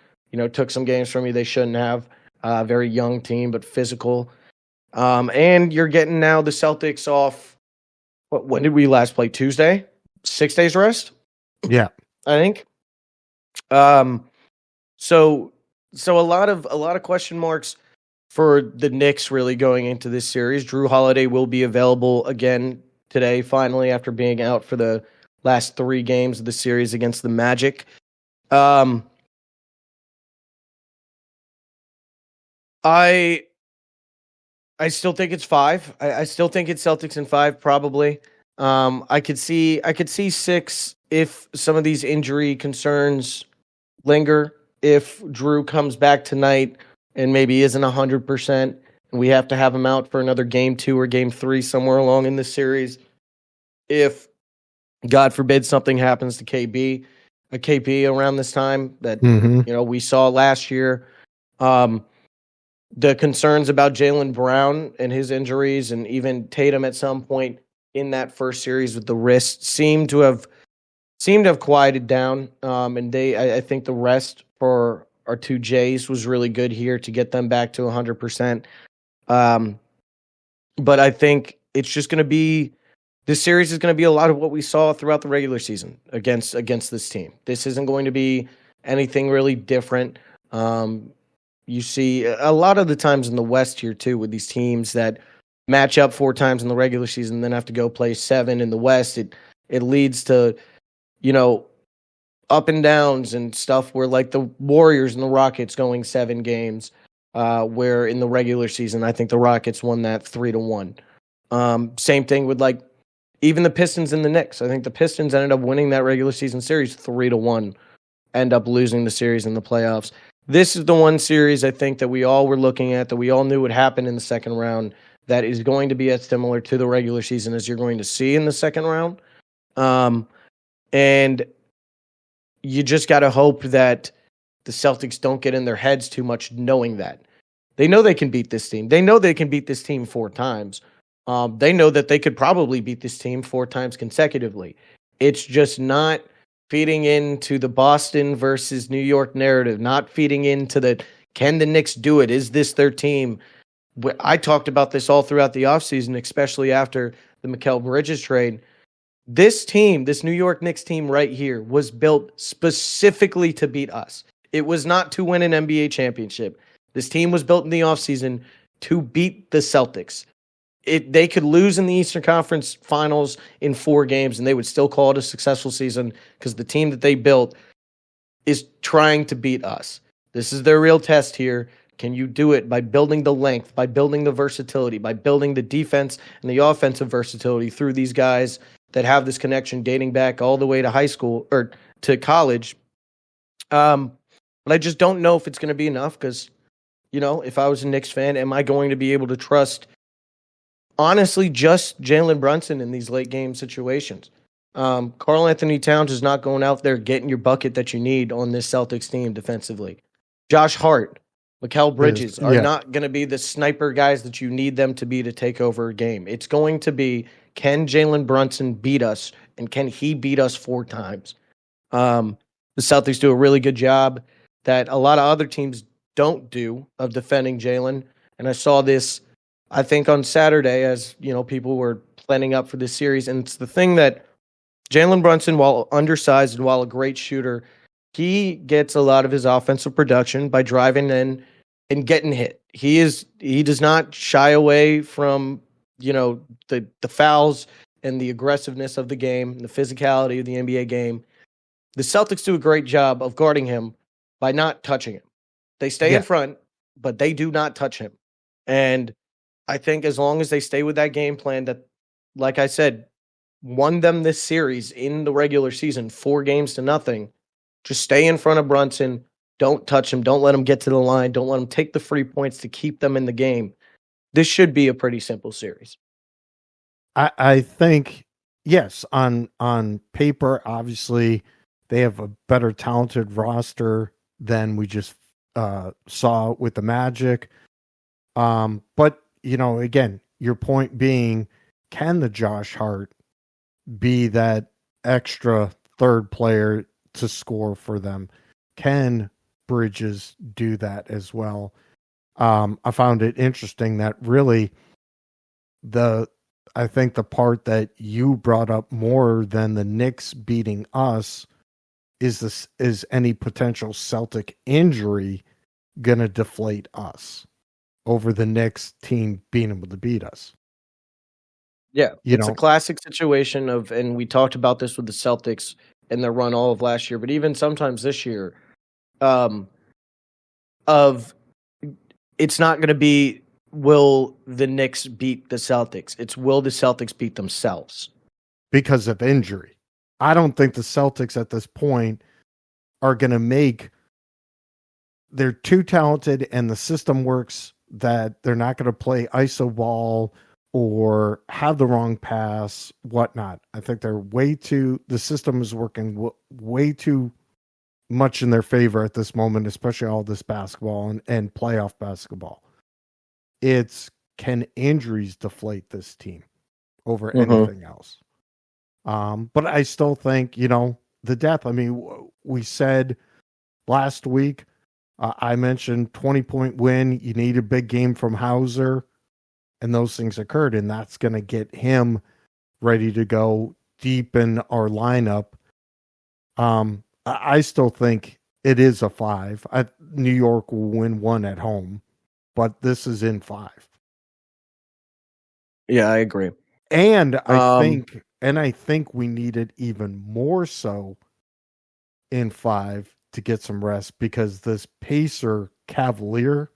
took some games from you they shouldn't have. A very young team, but physical. And you're getting now the Celtics off. When did we last play? Tuesday? 6 days rest? Yeah, I think. So a lot of question marks for the Knicks really going into this series. Drew Holiday will be available again today, finally, after being out for the last 3 games of the series against the Magic. I still think it's 5. I still think it's Celtics in 5, probably. I could see 6 if some of these injury concerns linger. If Drew comes back tonight and maybe isn't 100%, and we have to have him out for another game 2 or game 3 somewhere along in this series. If, God forbid, something happens to KB around this time that we saw last year. The concerns about Jaylen Brown and his injuries, and even Tatum at some point in that first series with the wrist, seemed to have quieted down. And I think the rest for our 2 Jays was really good here to get them back to 100%. But I think it's just going to be, this series is going to be a lot of what we saw throughout the regular season against this team. This isn't going to be anything really different. You see a lot of the times in the West here too, with these teams that match up 4 times in the regular season, then have to go play 7 in the West. It leads to, up and downs and stuff where, like, the Warriors and the Rockets going 7 games, where in the regular season, I think the Rockets won that 3-1. Same thing with, like, even the Pistons and the Knicks. I think the Pistons ended up winning that regular season series 3-1, end up losing the series in the playoffs. This is the one series I think that we all were looking at, that we all knew would happen in the second round, that is going to be as similar to the regular season as you're going to see in the second round. And you just got to hope that the Celtics don't get in their heads too much, knowing that. They know they can beat this team. They know they can beat this team 4 times. They know that they could probably beat this team 4 times consecutively. It's just not feeding into the Boston versus New York narrative, not feeding into the, can the Knicks do it? Is this their team? I talked about this all throughout the offseason, especially after the Mikal Bridges trade. This team, this New York Knicks team right here, was built specifically to beat us. It was not to win an NBA championship. This team was built in the offseason to beat the Celtics. They could lose in the Eastern Conference Finals in 4 games, and they would still call it a successful season, because the team that they built is trying to beat us. This is their real test here. Can you do it by building the length, by building the versatility, by building the defense and the offensive versatility through these guys that have this connection dating back all the way to high school or to college? But I just don't know if it's going to be enough, because, if I was a Knicks fan, am I going to be able to trust, honestly, just Jalen Brunson in these late game situations? Karl Anthony Towns is not going out there getting your bucket that you need on this Celtics team defensively. Josh Hart, Mikal Bridges are not going to be the sniper guys that you need them to be to take over a game. It's going to be, can Jalen Brunson beat us, and can he beat us 4 times? The Celtics do a really good job that a lot of other teams don't do of defending Jalen. And I saw this, I think, on Saturday as, people were planning up for this series. And it's the thing that Jalen Brunson, while undersized and while a great shooter, he gets a lot of his offensive production by driving in and getting hit. He does not shy away from, the fouls and the aggressiveness of the game, the physicality of the NBA game. The Celtics do a great job of guarding him by not touching him. They stay in front, but they do not touch him. And I think as long as they stay with that game plan that, like I said, won them this series in the regular season, 4-0, just stay in front of Brunson. Don't touch him. Don't let him get to the line. Don't let him take the free points to keep them in the game. This should be a pretty simple series. I think, yes, on paper, obviously, they have a better talented roster than we just saw with the Magic. But, again, your point being, can the Josh Hart be that extra third player to score for them? Can Bridges do that as well? I found it interesting that really I think the part that you brought up more than the Knicks beating us is any potential Celtic injury going to deflate us over the Knicks team being able to beat us? Yeah, it's a classic situation and we talked about this with the Celtics in their run all of last year, but even sometimes this year, it's not going to be, will the Knicks beat the Celtics? It's, will the Celtics beat themselves? Because of injury. I don't think the Celtics at this point are going to they're too talented and the system works that they're not going to play iso ball or have the wrong pass, whatnot. I think the system is working way too much in their favor at this moment, especially all this basketball and playoff basketball. Can injuries deflate this team over anything else? But I still think, the depth. I mean, we said last week, I mentioned 20-point win. You need a big game from Hauser, and those things occurred, and that's going to get him ready to go deep in our lineup. I still think it is a 5. New York will win 1 at home, but this is in 5. Yeah, I agree. And I think we need it even more so in 5 to get some rest, because this Pacer Cavalier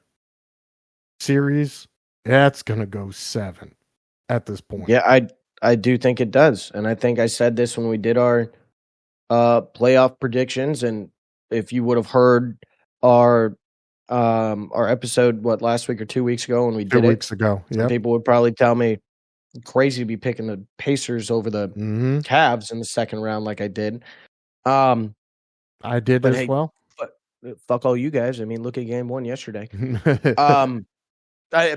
series, that's going to go 7 at this point. Yeah, I do think it does. And I think I said this when we did our playoff predictions. And if you would have heard our episode, last week or 2 weeks ago when we did 2 weeks ago, yeah, people would probably tell me crazy to be picking the Pacers over the Cavs in the second round like I did. I did as well. But fuck all you guys. I mean, look at game 1 yesterday.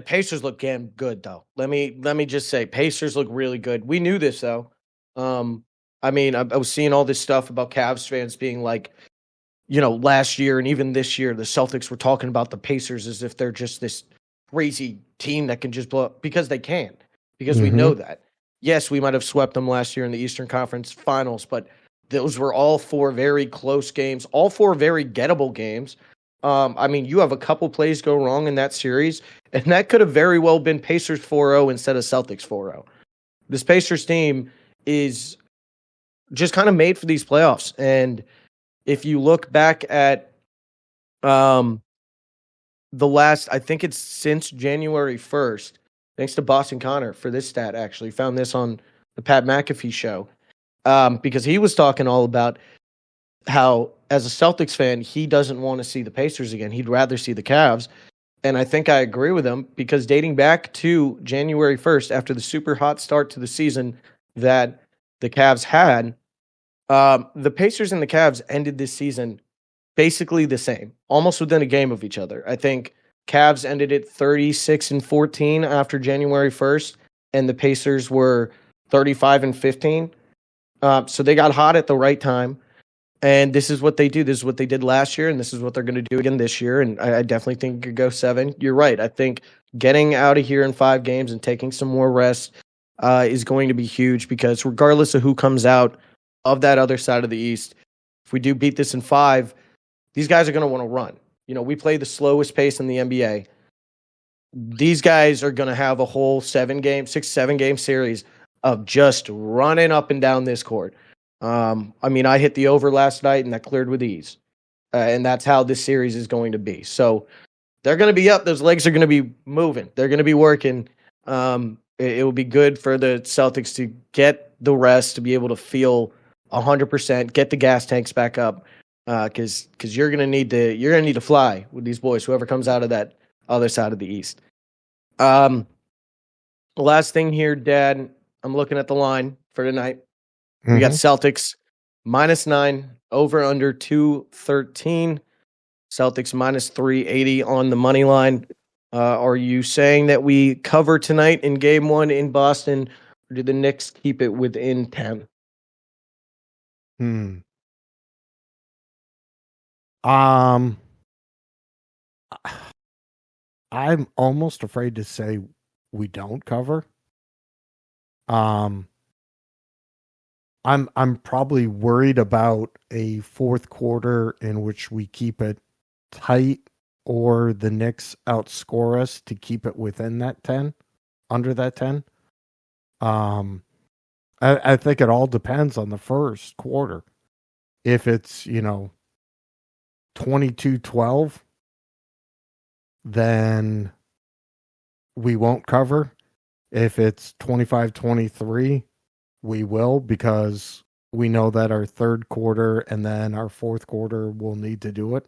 Pacers look damn good though. Let me just say, Pacers look really good. We knew this though. I mean, I was seeing all this stuff about Cavs fans being like, last year and even this year, the Celtics were talking about the Pacers as if they're just this crazy team that can just blow up, because they can. Because we know that. Yes, we might have swept them last year in the Eastern Conference Finals, but those were all 4 very close games, all 4 very gettable games. I mean, you have a couple plays go wrong in that series, and that could have very well been Pacers 4-0 instead of Celtics 4-0. This Pacers team is just kind of made for these playoffs. And if you look back at the last, I think it's since January 1st, thanks to Boston Connor for this stat, actually. Found this on the Pat McAfee show, because he was talking all about how, as a Celtics fan, he doesn't want to see the Pacers again. He'd rather see the Cavs. And I think I agree with him, because dating back to January 1st, after the super hot start to the season that the Cavs had, the Pacers and the Cavs ended this season basically the same, almost within a game of each other. I think Cavs ended it 36-14 after January 1st, and the Pacers were 35-15. So they got hot at the right time. And this is what they do. This is what they did last year, and this is what they're going to do again this year. And I definitely think it could go 7. You're right. I think getting out of here in 5 games and taking some more rest is going to be huge, because regardless of who comes out of that other side of the East, if we do beat this in 5, these guys are going to want to run. We play the slowest pace in the NBA. These guys are going to have a whole 6-7 game series of just running up and down this court. I hit the over last night, and that cleared with ease. And that's how this series is going to be. So they're going to be up. Those legs are going to be moving. They're going to be working. It will be good for the Celtics to get the rest, to be able to feel 100%, get the gas tanks back up, because you're going to need to fly with these boys, whoever comes out of that other side of the East. Last thing here, Dad, I'm looking at the line for tonight. We got Celtics -9, over under 213. Celtics -380 on the money line. Are you saying that we cover tonight in game 1 in Boston, or do the Knicks keep it within 10? I'm almost afraid to say we don't cover. I'm probably worried about a fourth quarter in which we keep it tight, or the Knicks outscore us to keep it within that 10, under that 10. I think it all depends on the first quarter. If it's, 22-12, then we won't cover. If it's 25-23, we will, because we know that our third quarter and then our fourth quarter will need to do it.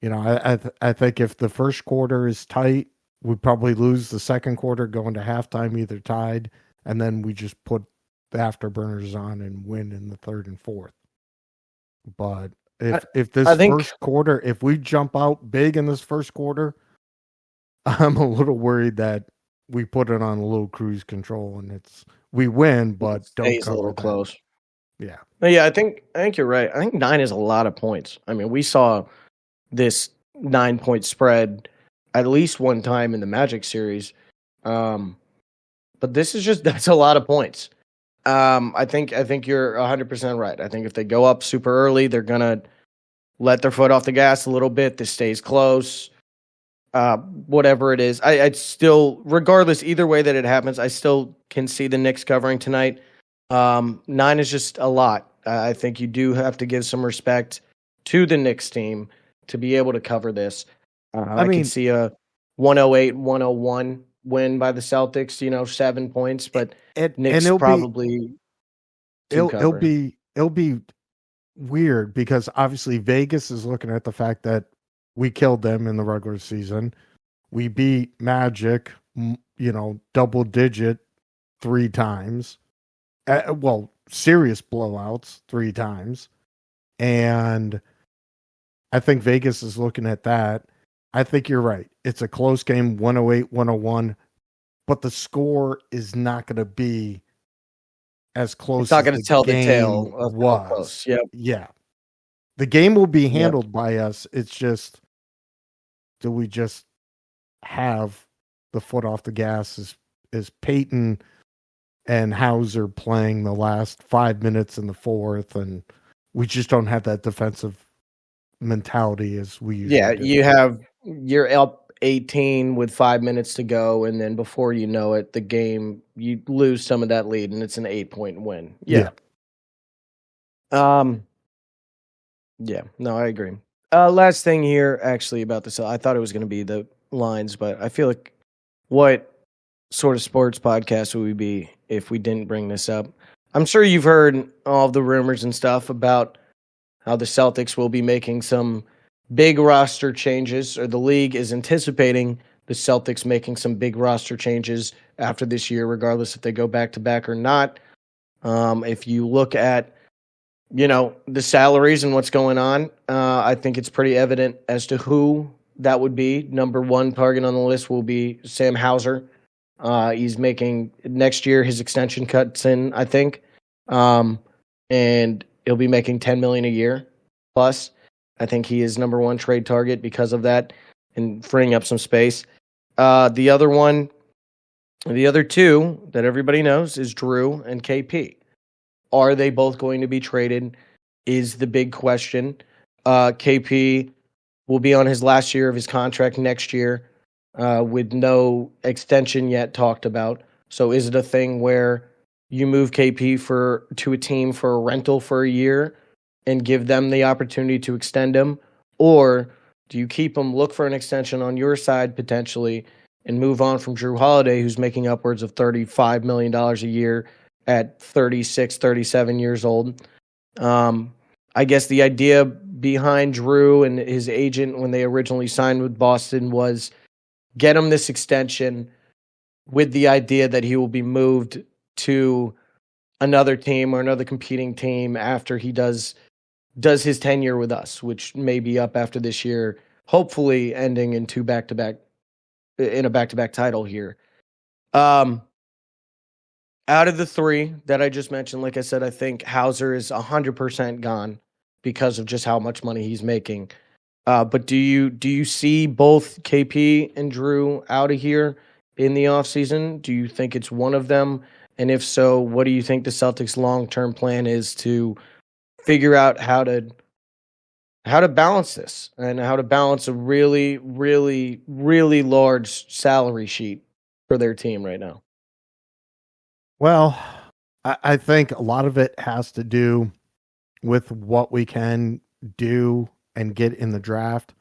I think if the first quarter is tight, we probably lose the second quarter going to halftime either tied, and then we just put the afterburners on and win in the third and fourth. But if this first quarter, if we jump out big in this first quarter, I'm a little worried that we put it on a little cruise control and we win, but don't cover. A little close. Yeah. Yeah, I think you're right. I think 9 is a lot of points. I mean, we saw this 9-point spread at least one time in the Magic series. But this is that's a lot of points. I think you're 100% right. I think if they go up super early, they're going to let their foot off the gas a little bit. This stays close. Whatever it is, I'd still, regardless, either way that it happens, I still can see the Knicks covering tonight. 9 is just a lot. I think you do have to give some respect to the Knicks team to be able to cover this. I can see a 108-101 win by the Celtics, 7 points, but Knicks probably it'll be weird, because obviously Vegas is looking at the fact that we killed them in the regular season. We beat Magic, double digit 3 times. Serious blowouts 3 times. And I think Vegas is looking at that. I think you're right. It's a close game, 108-101, but the score is not going to be as close. It's not going to tell the tale of was. How close. Yep. Yeah. The game will be handled by us. It's just, do we just have the foot off the gas? Is Peyton and Hauser playing the last 5 minutes in the fourth, and we just don't have that defensive mentality as we usually do. You're up 18 with 5 minutes to go, and then before you know it, the game, you lose some of that lead, and it's an 8-point win. Yeah. No, I agree. Last thing here, actually, about this, I thought it was going to be the lines, but I feel like what sort of sports podcast would we be if we didn't bring this up? I'm sure you've heard all the rumors and stuff about how the Celtics will be making some big roster changes, or the league is anticipating the Celtics making some big roster changes after this year, regardless if they go back-to-back or not. If you look at the salaries and what's going on, I think it's pretty evident as to who that would be. Number 1 target on the list will be Sam Hauser. He's making next year, his extension cuts in, I think. And He'll be making $10 million a year plus. I think he is number one trade target because of that and freeing up some space. The other two that everybody knows is Drew and KP. Are they both going to be traded is the big question. KP will be on his last year of his contract next year with no extension yet talked about. So is it a thing where you move KP to a team for a rental for a year and give them the opportunity to extend him? Or do you keep him, look for an extension on your side potentially, and move on from Drew Holiday, who's making upwards of $35 million a year at 36, 37 years old? I guess the idea behind Drew and his agent when they originally signed with Boston was get him this extension with the idea that he will be moved to another team or another competing team after he does his tenure with us, which may be up after this year, hopefully ending in a back-to-back title here. Out of the three that I just mentioned, like I said, I think Hauser is 100% gone because of just how much money he's making. But do you see both KP and Drew out of here in the offseason? Do you think it's one of them? And if so, what do you think the Celtics' long-term plan is to figure out how to balance this and how to balance a really, really, really large salary sheet for their team right now? Well, I think a lot of it has to do with what we can do and get in the draft.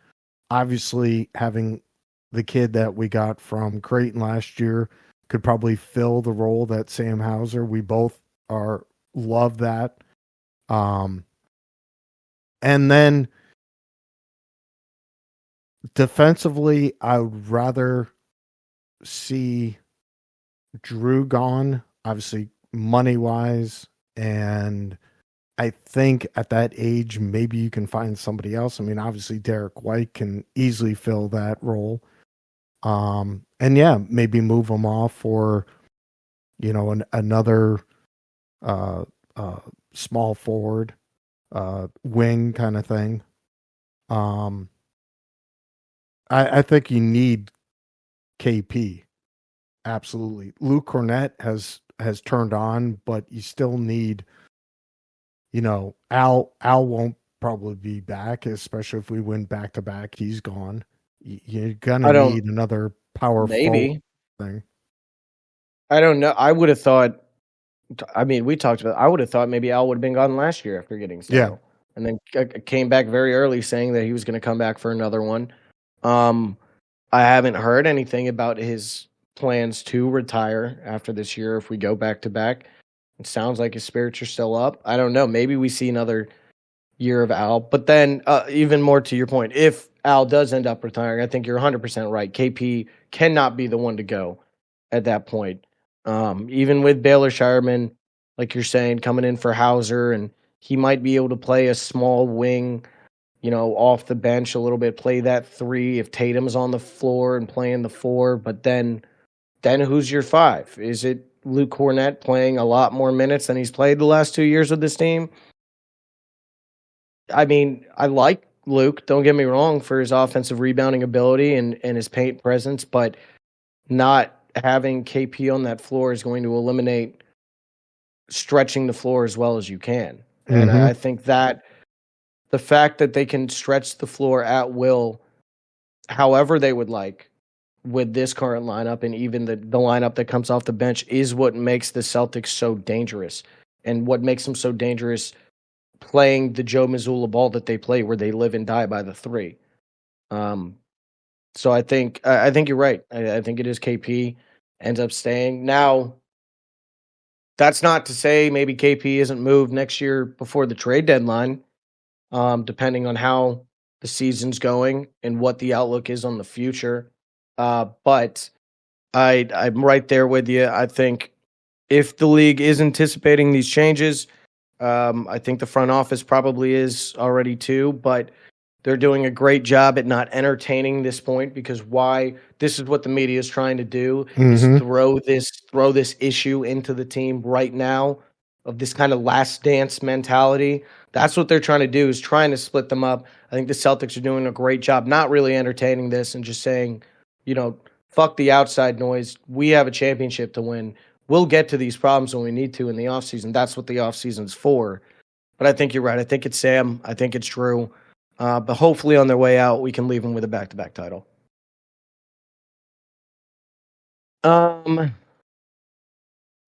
Obviously, having the kid that we got from Creighton last year could probably fill the role that Sam Hauser. We both love that. And then defensively, I would rather see Drew gone, obviously money-wise, and I think at that age, maybe you can find somebody else. I mean, obviously Derek White can easily fill that role. And yeah, maybe move him off for, another small forward, wing kind of thing. I think you need KP. Absolutely. Luke Cornett has turned on, but you still need, Al won't probably be back, especially if we win back-to-back. He's gone. You're gonna need another power forward thing. I don't know. I would have thought. I mean, we talked about. I would have thought maybe Al would have been gone last year after getting settled, and then came back very early, saying that he was going to come back for another one. I haven't heard anything about his plans to retire after this year. If we go back to back, it sounds like his spirits are still up. I don't know. Maybe we see another year of Al, but then even more to your point, if Al does end up retiring, I think you're 100% right. KP cannot be the one to go at that point. Even with Baylor Shireman, like you're saying, coming in for Hauser, and he might be able to play a small wing, off the bench a little bit, play that three if Tatum's on the floor and playing the four. But then who's your five? Is it Luke Cornett playing a lot more minutes than he's played the last 2 years of this team? I mean, I like Luke, don't get me wrong, for his offensive rebounding ability and his paint presence, but not having KP on that floor is going to eliminate stretching the floor as well as you can. And I think that the fact that they can stretch the floor at will however they would like with this current lineup and even the lineup that comes off the bench is what makes the Celtics so dangerous, and what makes them so dangerous playing the Joe Mazzulla ball that they play, where they live and die by the three. So I think you're right. I think it is KP ends up staying. Now, that's not to say maybe KP isn't moved next year before the trade deadline, depending on how the season's going and what the outlook is on the future. But I'm right there with you. I think if the league is anticipating these changes, I think the front office probably is already too, but they're doing a great job at not entertaining this point, because this is what the media is trying to do, is throw this issue into the team right now, this kind of last dance mentality. That's what they're trying to do, is trying to split them up. I think the Celtics are doing a great job not really entertaining this and just saying, fuck the outside noise. We have a championship to win. We'll get to these problems when we need to in the offseason. That's what the offseason's for. But I think you're right. I think it's Sam. I think it's Drew. But hopefully on their way out, we can leave them with a back-to-back title. All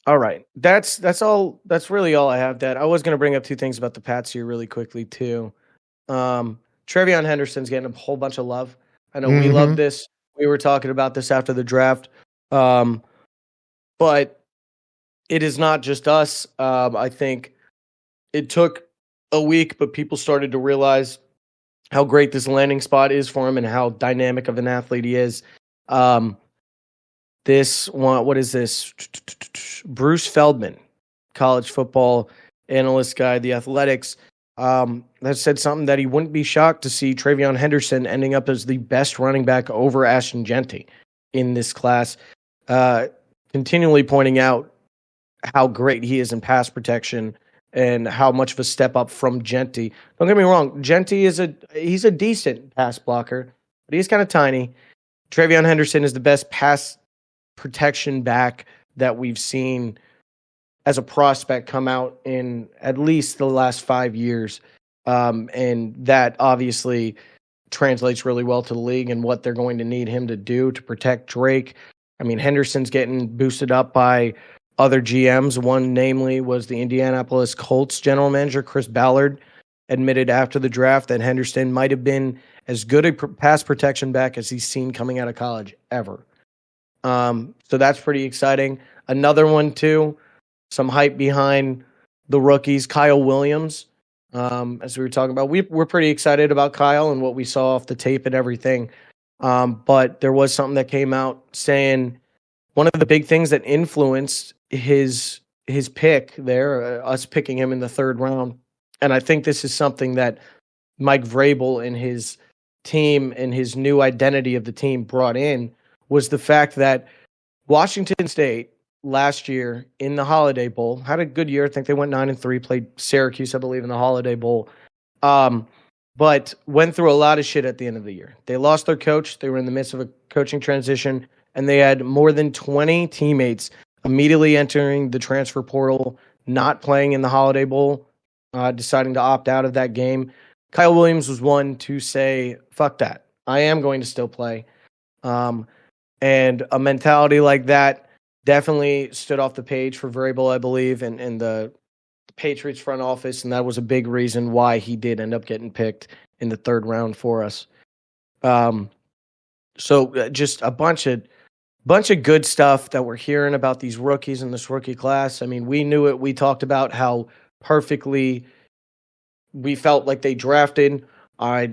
right. That's all. That's really all I have. That I was going to bring up two things about the Pats here really quickly too. TreVeyon Henderson's getting a whole bunch of love. I know we love this. We were talking about this after the draft. But it is not just us. I think it took a week, but people started to realize how great this landing spot is for him and how dynamic of an athlete he is. This one, what is this? Bruce Feldman, college football analyst guy, The Athletics, has said something that he wouldn't be shocked to see TreVeyon Henderson ending up as the best running back over Ashton Jeanty in this class, continually pointing out how great he is in pass protection and how much of a step up from Jeanty. Don't get me wrong, Jeanty he's a decent pass blocker, but he's kind of tiny. TreVeyon Henderson is the best pass protection back that we've seen as a prospect come out in at least the last 5 years. And that obviously translates really well to the league and what they're going to need him to do to protect Drake. I mean, Henderson's getting boosted up by other GMs. One, namely, was the Indianapolis Colts general manager, Chris Ballard, admitted after the draft that Henderson might have been as good a pass protection back as he's seen coming out of college ever. So that's pretty exciting. Another one, too, some hype behind the rookies, Kyle Williams. As we were talking about, we're pretty excited about Kyle and what we saw off the tape and everything. But there was something that came out saying one of the big things that influenced his pick there, us picking him in the third round. And I think this is something that Mike Vrabel and his team and his new identity of the team brought in, was the fact that Washington State last year in the Holiday Bowl had a good year. I think they went 9-3, played Syracuse, I believe, in the Holiday Bowl. But went through a lot of shit at the end of the year. They lost their coach. They were in the midst of a coaching transition, and they had more than 20 teammates immediately entering the transfer portal, not playing in the Holiday Bowl, deciding to opt out of that game. Kyle Williams was one to say, fuck that. I am going to still play. And a mentality like that definitely stood off the page for Vrabel, I believe, and the Patriots front office, and that was a big reason why he did end up getting picked in the third round for us. So just a bunch of good stuff that we're hearing about these rookies in this rookie class. I mean, we knew it. We talked about how perfectly we felt like they drafted. I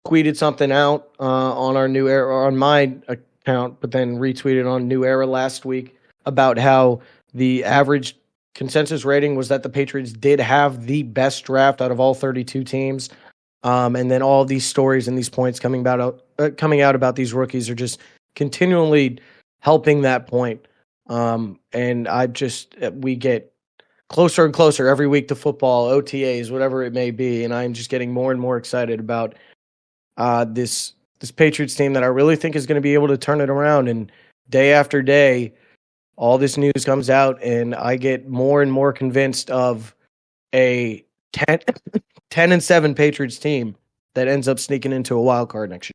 tweeted something out on our New Era, on my account, but then retweeted on New Era last week about how the average consensus rating was that the Patriots did have the best draft out of all 32 teams. And then all these stories and these points coming out about these rookies are just continually helping that point. And we get closer and closer every week to football, OTAs, whatever it may be. And I'm just getting more and more excited about this Patriots team that I really think is going to be able to turn it around. And day after day, all this news comes out, and I get more and more convinced of a 10-7 Patriots team that ends up sneaking into a wild card next year.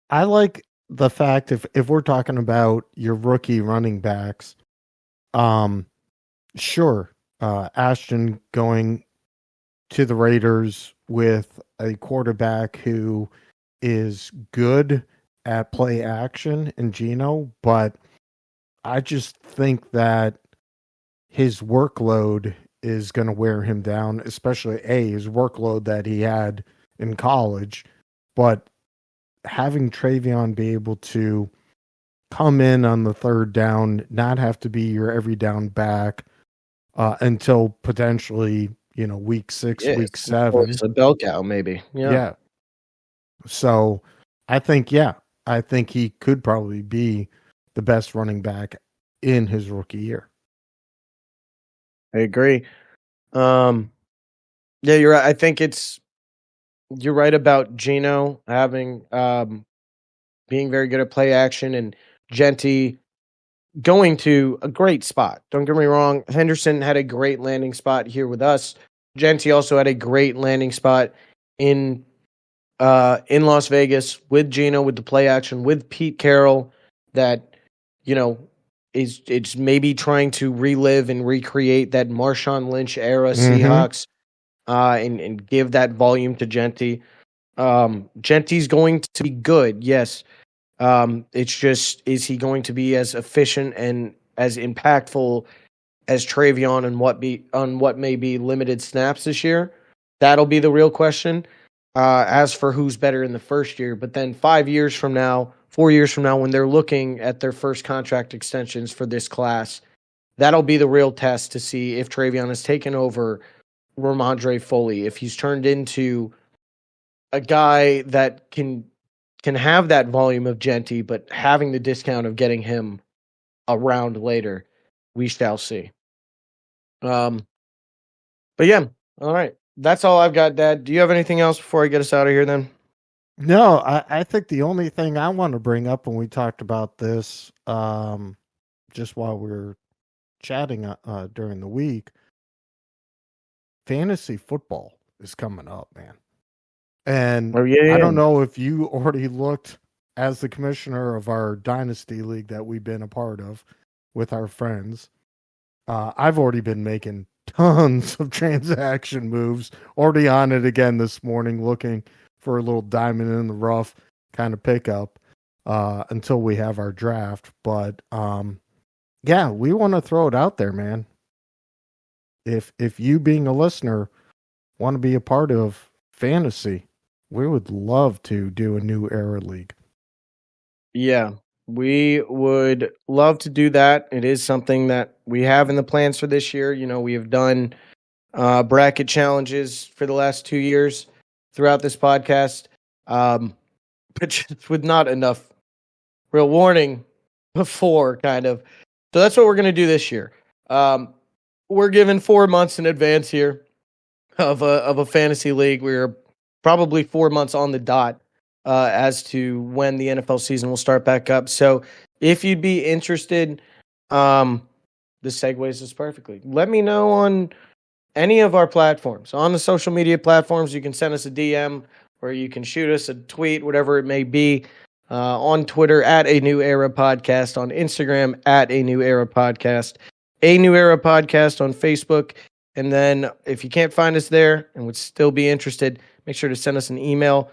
I like the fact if we're talking about your rookie running backs, sure, Ashton going to the Raiders with a quarterback who is good at play action in Geno, but I just think that his workload is going to wear him down, especially his workload that he had in college. But having TreVeyon be able to come in on the third down, not have to be your every down back until potentially, week 6, week 7. It's a bell cow, maybe. Yeah. So I think he could probably be the best running back in his rookie year. I agree. Yeah, you're right. I think you're right about Gino having being very good at play action and Genty going to a great spot. Don't get me wrong. Henderson had a great landing spot here with us. Genty also had a great landing spot in Las Vegas with Gino, with the play action, with Pete Carroll, that, you know, it's maybe trying to relive and recreate that Marshawn Lynch era Seahawks, and give that volume to Genty. Genty's going to be good, yes. It's just, is he going to be as efficient and as impactful as TreVeyon on what may be limited snaps this year? That'll be the real question. As for who's better in the first year, but then 4 years from now, when they're looking at their first contract extensions for this class, that'll be the real test to see if TreVeyon has taken over Ramondre Foley, if he's turned into a guy that can have that volume of Genty, but having the discount of getting him around later. We shall see. But yeah, all right. That's all I've got, Dad. Do you have anything else before I get us out of here then? No, I think the only thing I want to bring up when we talked about this, just while we were chatting during the week, fantasy football is coming up, man. And I don't know if you already looked as the commissioner of our dynasty league that we've been a part of with our friends. I've already been making tons of transaction moves, already on it again this morning, looking for a little diamond in the rough kind of pickup until we have our draft. But yeah, we want to throw it out there, man. If you being a listener want to be a part of fantasy, we would love to do a new era league. Yeah, we would love to do that. It is something that we have in the plans for this year. You know, we have done bracket challenges for the last 2 years throughout this podcast, but just with not enough real warning before, kind of. So that's what we're going to do this year. We're given 4 months in advance here of a fantasy league. We're probably 4 months on the dot as to when the NFL season will start back up. So if you'd be interested, this segues this perfectly. Let me know on any of our platforms. On the social media platforms, you can send us a DM or you can shoot us a tweet, whatever it may be. On Twitter, at A New Era Podcast. On Instagram, at A New Era Podcast. A New Era Podcast on Facebook. And then if you can't find us there and would still be interested, make sure to send us an email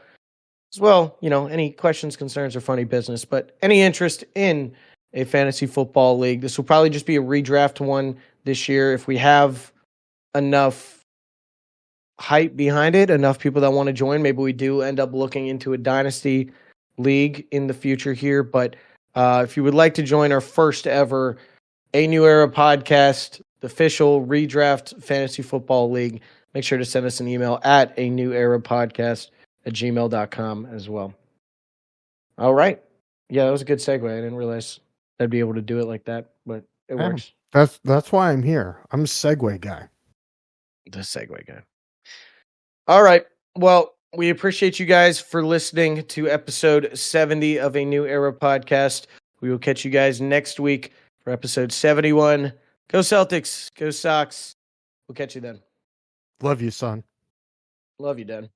as well. You know, any questions, concerns, or funny business, but any interest in a fantasy football league. This will probably just be a redraft one this year. If we have enough hype behind it, enough people that want to join, maybe we do end up looking into a dynasty league in the future here. But if you would like to join our first ever A New Era Podcast, the official redraft fantasy football league, make sure to send us an email at a new era podcast at gmail.com as well. All right. Yeah, that was a good segue. I didn't realize I'd be able to do it like that, but it works. That's why I'm here. I'm a segue guy. The segue guy. All right. Well, we appreciate you guys for listening to episode 70 of A New Era Podcast. We will catch you guys next week for episode 71. Go Celtics. Go Sox. We'll catch you then. Love you, son. Love you, Dad.